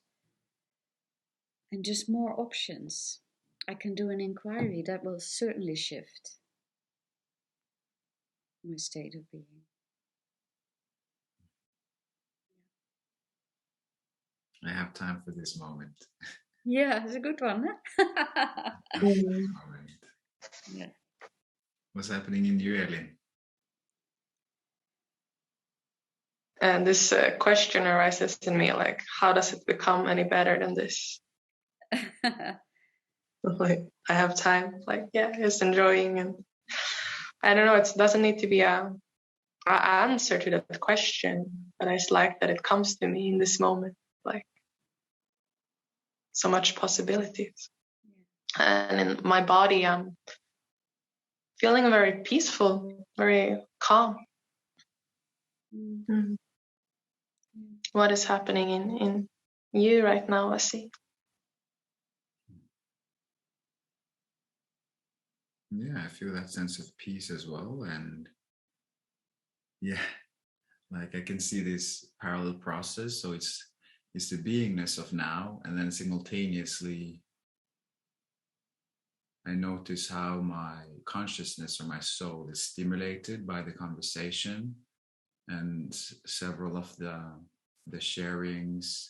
Speaker 3: and just more options. I can do an inquiry that will certainly shift my state of being.
Speaker 1: I have time for this moment.
Speaker 3: Yeah, it's a good one, huh?
Speaker 1: Moment.
Speaker 3: Yeah.
Speaker 1: What's happening in you, Elin?
Speaker 2: And this question arises in me, like, how does it become any better than this? Like, I have time, like, yeah, just enjoying, and I don't know, it doesn't need to be a answer to that question, but I just like that it comes to me in this moment, like, so much possibilities. And in my body, I'm feeling very peaceful, very calm. Mm. What is happening in you right now, Asi?
Speaker 1: Yeah, I feel that sense of peace as well. And yeah, like I can see this parallel process. So it's the beingness of now, and then simultaneously I notice how my consciousness or my soul is stimulated by the conversation, and several of the sharings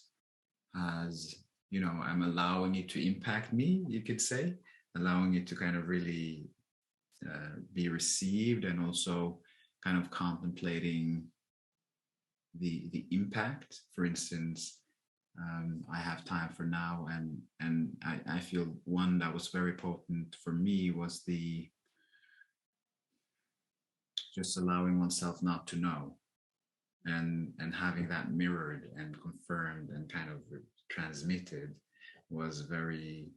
Speaker 1: has, I'm allowing it to impact me, you could say, allowing it to kind of really be received, and also kind of contemplating the impact. For instance, I have time for now, and I feel one that was very potent for me was the just allowing oneself not to know, and having that mirrored and confirmed and kind of transmitted was very,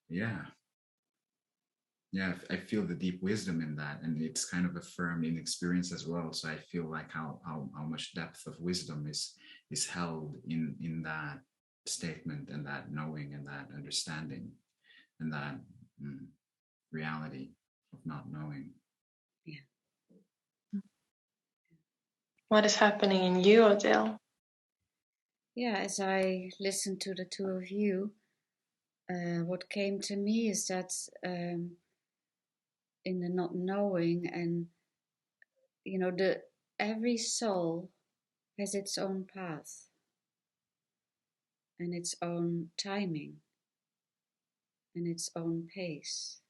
Speaker 1: yeah, I feel the deep wisdom in that, and it's kind of affirmed in experience as well. So I feel like how much depth of wisdom is held in that statement, and that knowing, and that understanding, and that reality of not knowing.
Speaker 3: Yeah.
Speaker 2: What is happening in you, Odile?
Speaker 3: Yeah, as I listened to the two of you, what came to me is that in the not knowing, and the every soul has its own path and its own timing and its own pace.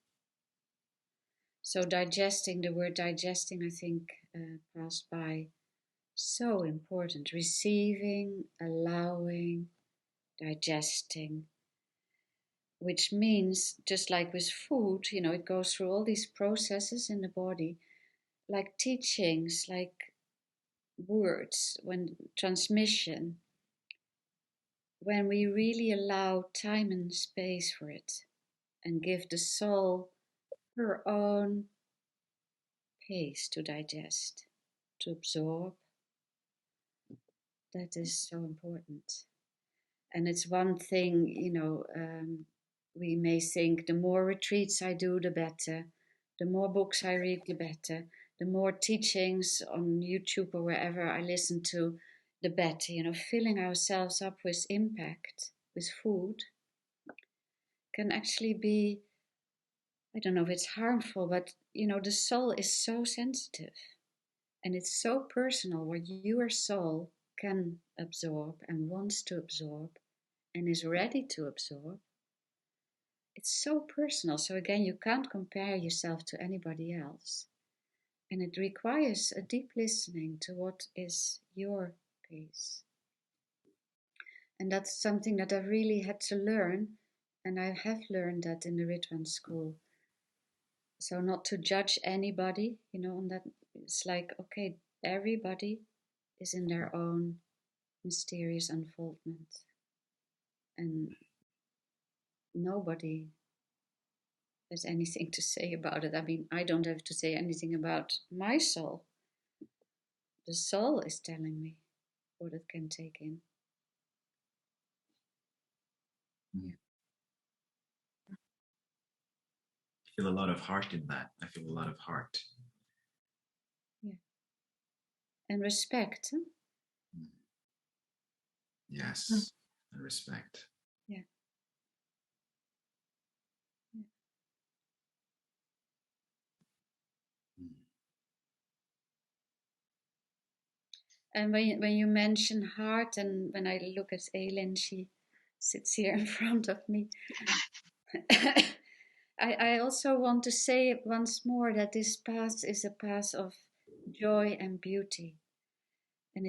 Speaker 3: So digesting, the word digesting, I think, passed by. So important. Receiving, allowing, digesting, which means, just like with food, it goes through all these processes in the body, like teachings, like words, when transmission, when we really allow time and space for it and give the soul her own pace to digest, to absorb, that is so important. And it's one thing, we may think the more retreats I do, the better, the more books I read, the better. the more teachings on YouTube or wherever I listen to, the better. Filling ourselves up with impact, with food, can actually be, I don't know if it's harmful, but the soul is so sensitive and it's so personal what your soul can absorb and wants to absorb and is ready to absorb. It's so personal. So again, you can't compare yourself to anybody else. And it requires a deep listening to what is your pace. And that's something that I really had to learn. And I have learned that in the Ritwan school. So not to judge anybody, on that. It's like, okay, everybody is in their own mysterious unfoldment. And nobody has anything to say about it. I mean, I don't have to say anything about my soul. The soul is telling me what it can take in.
Speaker 1: Yeah. I feel a lot of heart in that. I feel a lot of heart.
Speaker 3: Yeah. And respect. Huh?
Speaker 1: Yes, and respect.
Speaker 3: Yeah. Yeah. And when you mention heart, and when I look at Aileen, she sits here in front of me. I also want to say once more that this path is a path of joy and beauty. And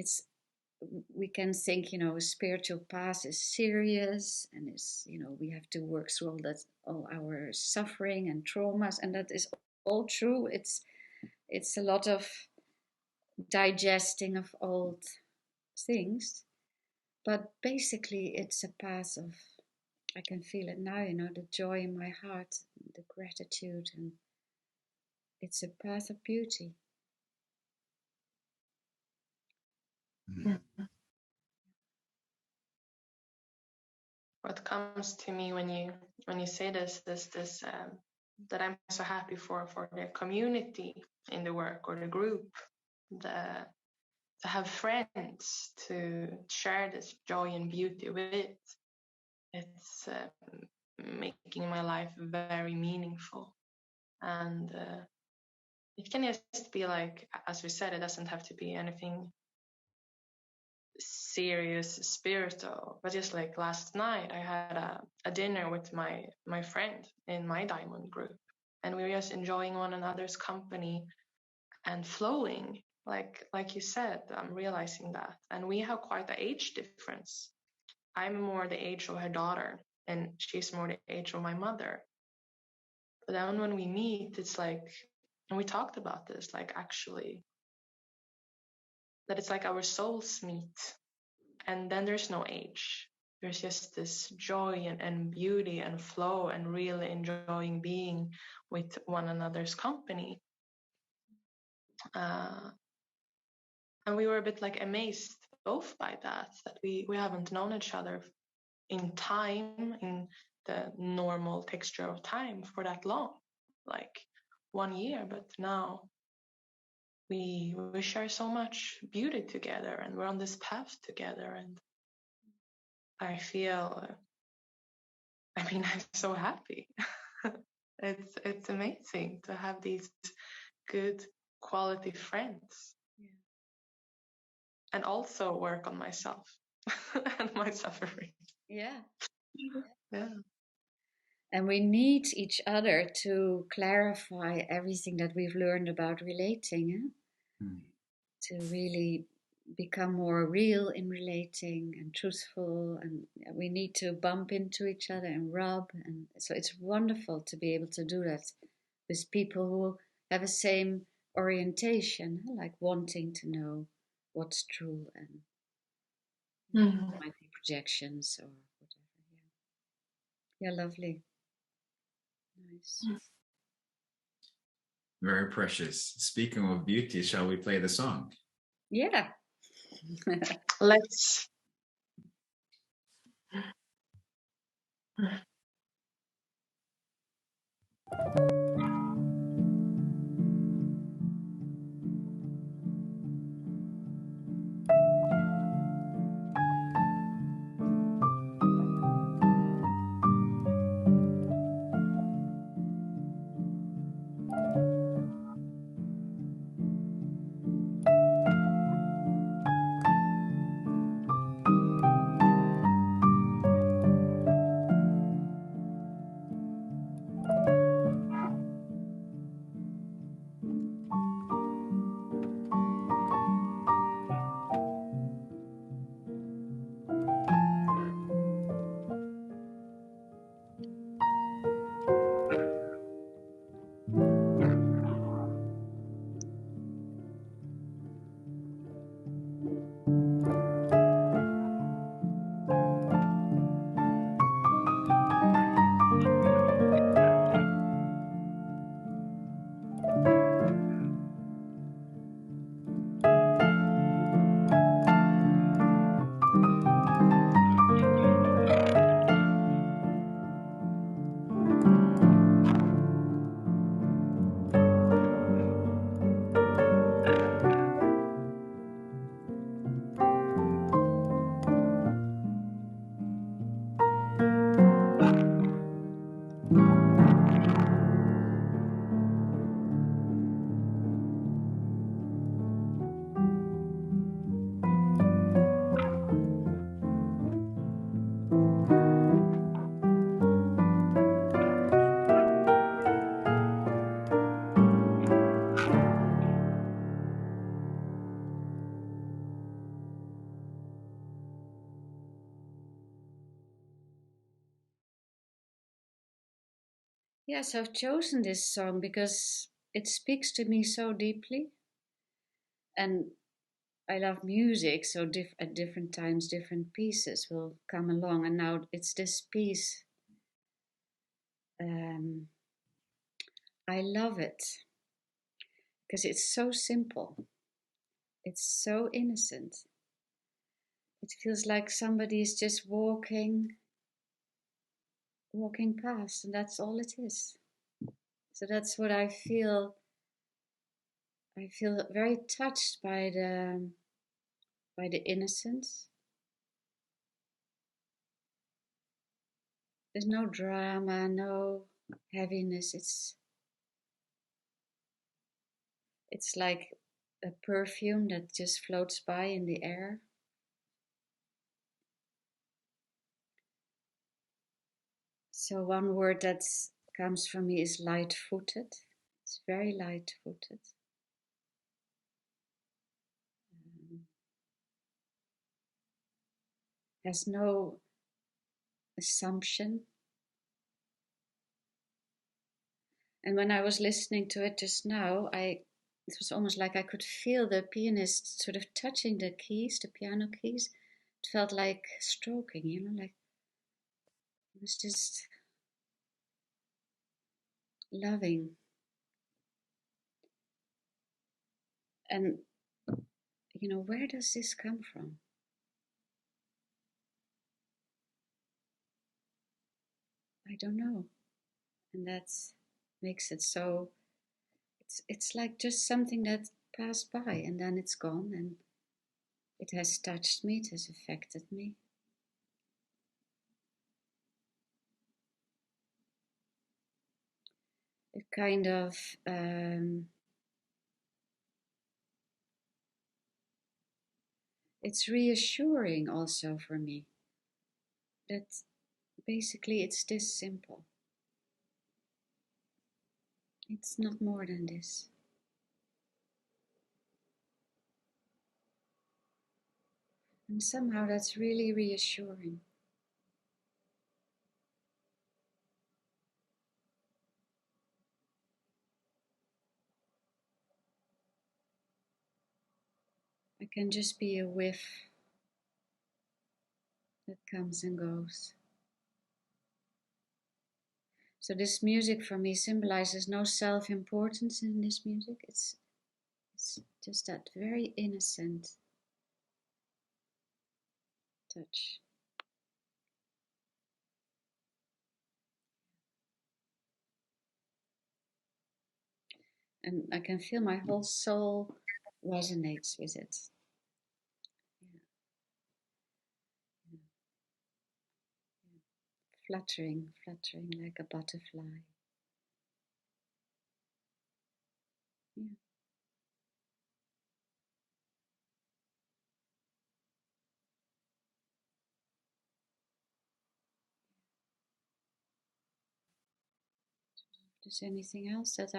Speaker 3: we can think, a spiritual path is serious and we have to work through all our suffering and traumas, and that is all true. It's a lot of digesting of old things, but basically it's a path of, I can feel it now, the joy in my heart, the gratitude, and it's a path of beauty.
Speaker 2: What comes to me when you say this that I'm so happy for the community in the work or the group, to have friends to share this joy and beauty with. It's making my life very meaningful, and it can just be like, as we said, it doesn't have to be anything serious spiritual, but just like last night I had a dinner with my friend in my diamond group, and we were just enjoying one another's company and flowing, like you said. I'm realizing that, and we have quite an age difference. I'm more the age of her daughter and she's more the age of my mother. But then when we meet, it's like, and we talked about this, like actually that it's like our souls meet, and then there's no age. There's just this joy and beauty and flow and really enjoying being with one another's company. And we were a bit like amazed both by that we haven't known each other in time, in the normal texture of time, for that long, like 1 year, but now we share so much beauty together, and we're on this path together, and I feel, I'm so happy. It's amazing to have these good quality friends.
Speaker 3: Yeah.
Speaker 2: And also work on myself and my suffering.
Speaker 3: Yeah.
Speaker 2: Yeah.
Speaker 3: And we need each other to clarify everything that we've learned about relating, to really become more real in relating and truthful. And we need to bump into each other and rub. And so it's wonderful to be able to do that with people who have the same orientation, like wanting to know what's true, and might be projections or whatever. Yeah, lovely. Nice.
Speaker 1: Very precious. Speaking of beauty, shall we play the song?
Speaker 3: Yeah.
Speaker 2: Let's.
Speaker 3: Yes, I've chosen this song because it speaks to me so deeply. And I love music, so at different times, different pieces will come along. And now it's this piece. I love it because it's so simple. It's so innocent. It feels like somebody is just walking past, and that's all it is. So that's what I feel. I feel very touched by the innocence. There's no drama, no heaviness. It's like a perfume that just floats by in the air. So one word that comes from me is light-footed. It's very light-footed. Has no assumption. And when I was listening to it just now, it was almost like I could feel the pianist sort of touching the keys, the piano keys. It felt like stroking, like it was just loving. And, where does this come from? I don't know. And that makes it so, it's like just something that passed by and then it's gone, and it has touched me, it has affected me. It kind of it's reassuring also for me that basically it's this simple. It's not more than this. And somehow that's really reassuring. I can just be a whiff that comes and goes. So this music for me symbolizes no self-importance in this music. It's just that very innocent touch. And I can feel my whole soul resonates with it. Yeah. Fluttering like a butterfly. Yeah. Is there anything else that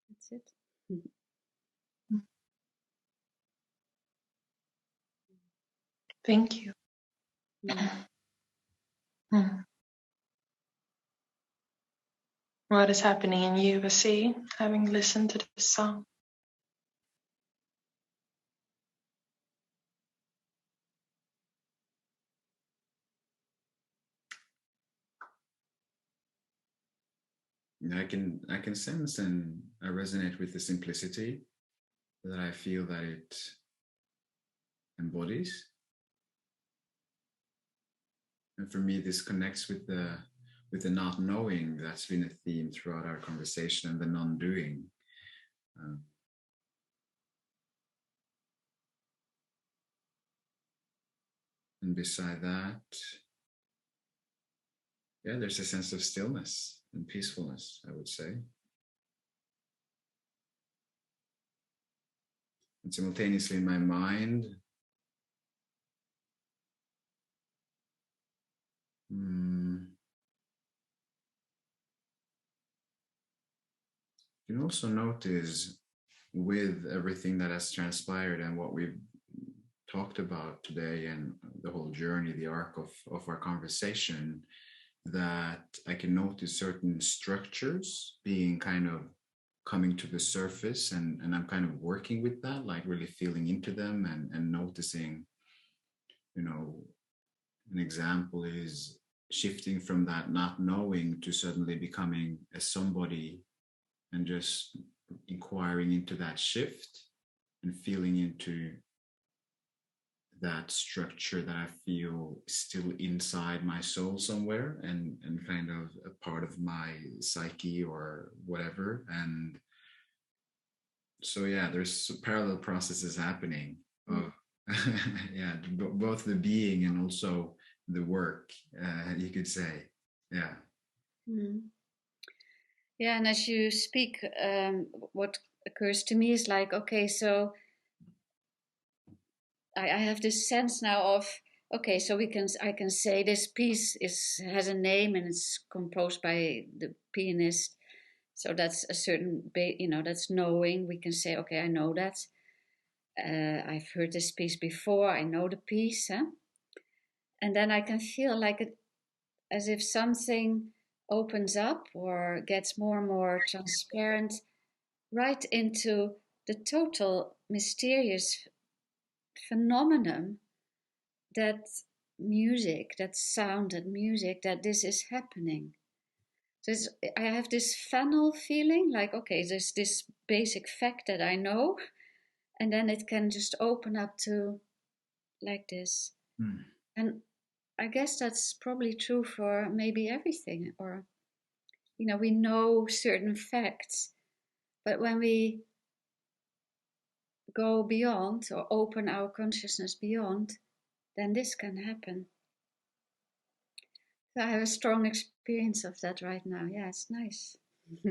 Speaker 3: that's it?
Speaker 2: Thank you. Mm. What is happening in you, Vasi, having listened to this song?
Speaker 1: I can sense and I resonate with the simplicity that I feel that it embodies. And for me, this connects with the not knowing that's been a theme throughout our conversation, and the non-doing. And beside that, yeah, there's a sense of stillness and peacefulness, I would say. And simultaneously in my mind, you can also notice with everything that has transpired and what we've talked about today and the whole journey, the arc of our conversation, that I can notice certain structures being kind of coming to the surface, and I'm kind of working with that, like really feeling into them and noticing, you know, an example is shifting from that not knowing to suddenly becoming a somebody, and just inquiring into that shift and feeling into that structure that I feel still inside my soul somewhere, and kind of a part of my psyche or whatever. And so yeah, there's parallel processes happening of yeah, both the being and also the work, you could say. Yeah.
Speaker 3: Mm. Yeah, and as you speak, what occurs to me is like, okay, so I have this sense now of, okay, so I can say this piece has a name and it's composed by the pianist. So that's a certain, that's knowing. We can say, okay, I know that. I've heard this piece before. I know the piece, huh? And then I can feel like as if something opens up or gets more and more transparent, right into the total mysterious phenomenon that music, that sound, that music, that this is happening. So I have this funnel feeling like, okay, there's this basic fact that I know, and then it can just open up to like this.
Speaker 1: Mm.
Speaker 3: And I guess that's probably true for maybe everything, or, we know certain facts, but when we go beyond or open our consciousness beyond, then this can happen. So I have a strong experience of that right now. Yeah, it's nice.
Speaker 1: I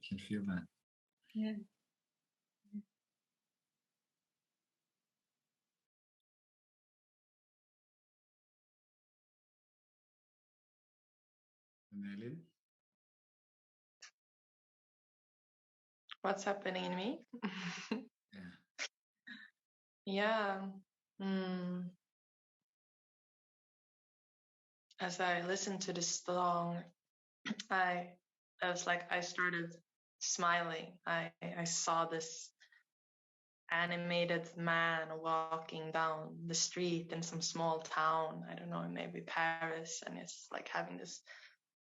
Speaker 1: can feel that.
Speaker 3: Yeah.
Speaker 1: And Elin?
Speaker 2: What's happening in me?
Speaker 1: Yeah.
Speaker 2: Yeah. Mm. As I listened to this song, I was like, I started smiling. I saw this animated man walking down the street in some small town. I don't know, maybe Paris, and it's like having this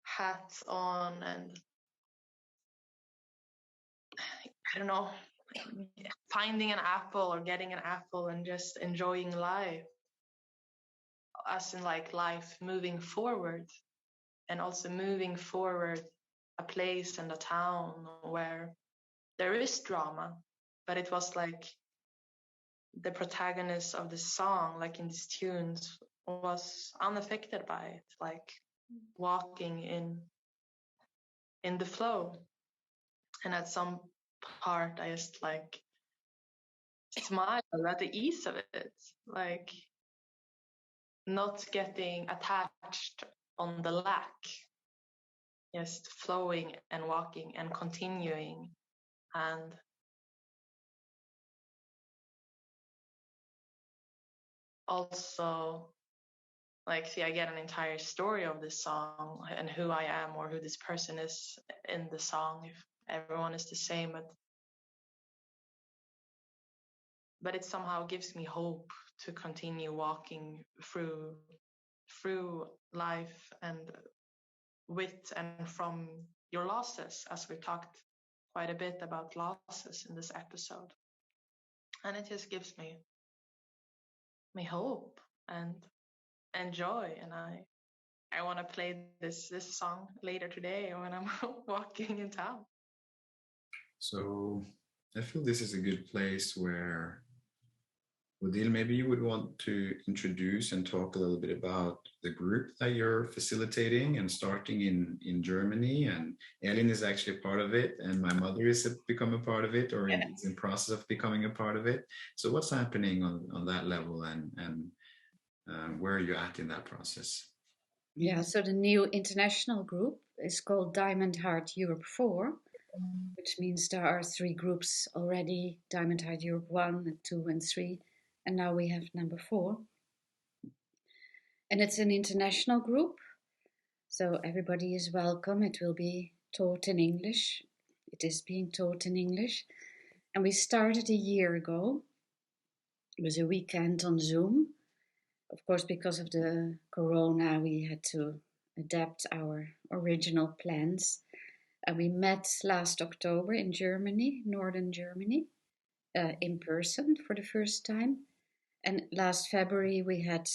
Speaker 2: hat on, and I don't know, finding an apple or getting an apple and just enjoying life, as in like life moving forward, and also moving forward a place and a town where there is drama, but it was like the protagonist of the song, like in these tunes, was unaffected by it, like walking in the flow. And at some part I just like smiled at the ease of it, like not getting attached on the lack, just flowing and walking and continuing. And also, like, see, I get an entire story of this song and who I am or who this person is in the song, if everyone is the same, but it somehow gives me hope to continue walking through life, and with and from your losses, as we talked quite a bit about losses in this episode. And it just gives me hope and joy. And I want to play this song later today when I'm walking in town.
Speaker 1: So I feel this is a good place where, Odile, maybe you would want to introduce and talk a little bit about the group that you're facilitating and starting in Germany. And Elin is actually a part of it, and my mother is become a part of it, or is in process of becoming a part of it. So what's happening on that level, and where are you at in that process?
Speaker 3: Yeah, so the new international group is called Diamond Heart Europe 4, which means there are 3 groups already, Diamond Heart Europe 1 and 2 and 3, and now we have number 4. And it's an international group, so everybody is welcome. It will be taught in English. It is being taught in English. And we started a year ago. It was a weekend on Zoom. Of course, because of the corona, we had to adapt our original plans. And we met last October in Germany, northern Germany, in person for the first time. And last February, we had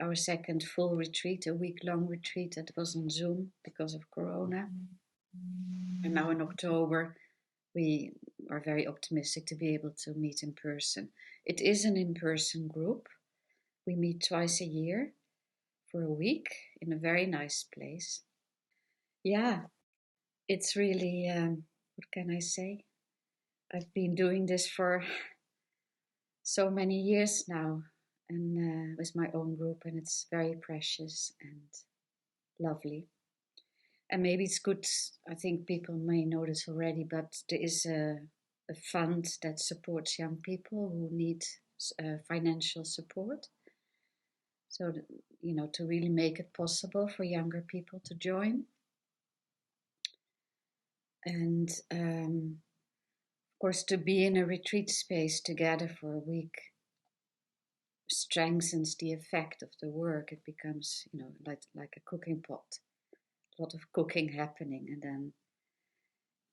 Speaker 3: our second full retreat, a week-long retreat that was on Zoom because of corona. And now in October, we are very optimistic to be able to meet in person. It is an in-person group. We meet twice a year for a week in a very nice place. Yeah, it's really, what can I say? I've been doing this for so many years now, and with my own group, and it's very precious and lovely. And maybe it's good, I think people may know this already, but there is a fund that supports young people who need financial support. So, to really make it possible for younger people to join. And of course, to be in a retreat space together for a week strengthens the effect of the work. It becomes, like a cooking pot. A lot of cooking happening, and then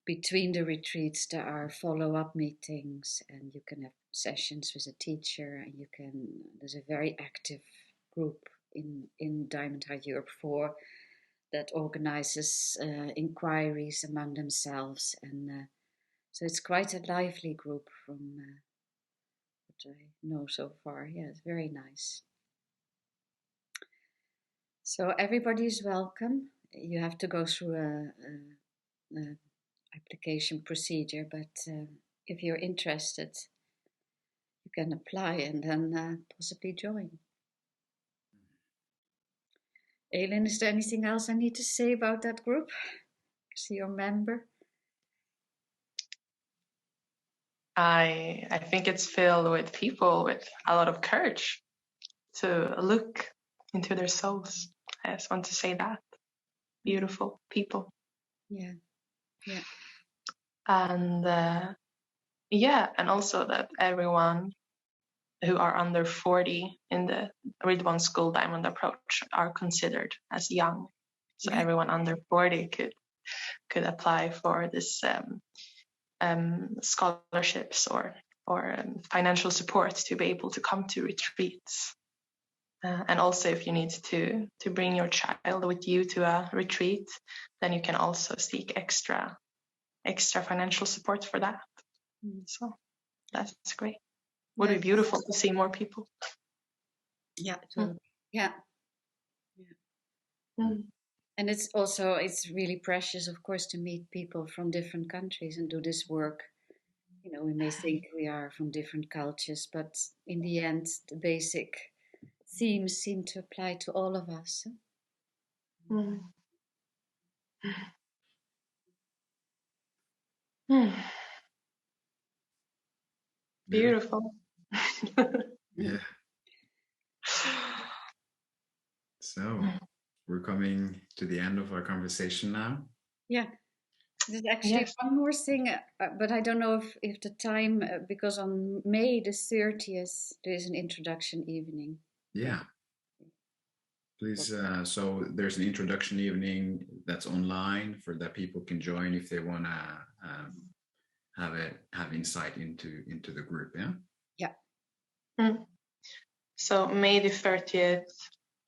Speaker 3: between the retreats there are follow-up meetings, and you can have sessions with a teacher, and there's a very active group in Diamond Heart Europe 4 that organizes inquiries among themselves, and so it's quite a lively group from what I know so far. Yeah, it's very nice. So everybody is welcome. You have to go through a application procedure, but if you're interested, you can apply and then possibly join. Aileen, is there anything else I need to say about that group? Is you're a member?
Speaker 2: I think it's filled with people with a lot of courage to look into their souls. I just want to say that. Beautiful people.
Speaker 3: Yeah.
Speaker 2: And and also that everyone who are under 40 in the Read One School Diamond approach are considered as young. So everyone under 40 could apply for this scholarships or financial support to be able to come to retreats. And also, if you need to bring your child with you to a retreat, then you can also seek extra financial support for that. So that's great. Would be beautiful to see more people.
Speaker 3: Yeah, it will. Yeah.
Speaker 2: Mm.
Speaker 3: And it's really precious, of course, to meet people from different countries and do this work. We may think we are from different cultures, but in the end, the basic themes seem to apply to all of us.
Speaker 2: Mm. Mm. Beautiful.
Speaker 1: Yeah. So we're coming to the end of our conversation now.
Speaker 3: Yeah. There's actually one more thing, but I don't know if the time, because on May the 30th, there is an introduction evening.
Speaker 1: Yeah. Please, so there's an introduction evening that's online for that people can join if they want to have insight into the group, yeah?
Speaker 3: Yeah.
Speaker 2: Mm. So May the 30th,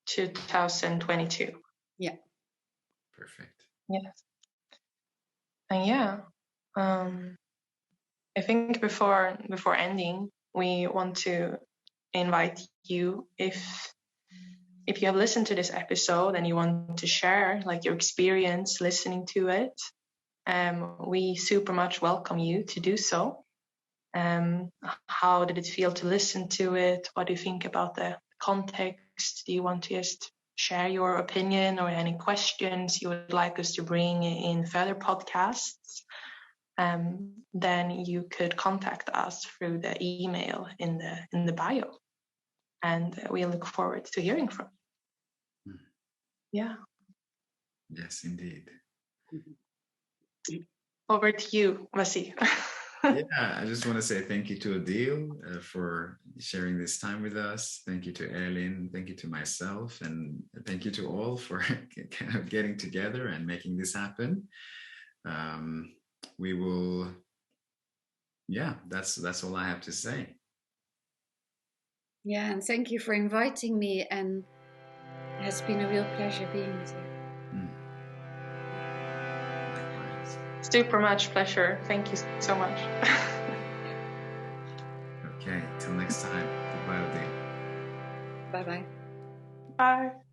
Speaker 2: 2022.
Speaker 3: Yeah.
Speaker 1: Perfect.
Speaker 2: Yes. And I think before ending, we want to invite you, if you have listened to this episode and you want to share like your experience listening to it, we super much welcome you to do so. How did it feel to listen to it? What do you think about the context? Do you want to just share your opinion or any questions you would like us to bring in further podcasts? Then you could contact us through the email in the bio. and we look forward to hearing from you. Yeah.
Speaker 1: Yes, indeed.
Speaker 2: Over to you, Vasi.
Speaker 1: Yeah, I just want to say thank you to Odile for sharing this time with us. Thank you to Elin. Thank you to myself. And thank you to all for kind of getting together and making this happen. We will, yeah, that's all I have to say.
Speaker 3: Yeah, and thank you for inviting me, and it has been a real pleasure being with you.
Speaker 1: Likewise.
Speaker 2: Super much pleasure. Thank you so much.
Speaker 1: Okay, till next time. Goodbye, Odile.
Speaker 3: Bye-bye.
Speaker 2: Bye.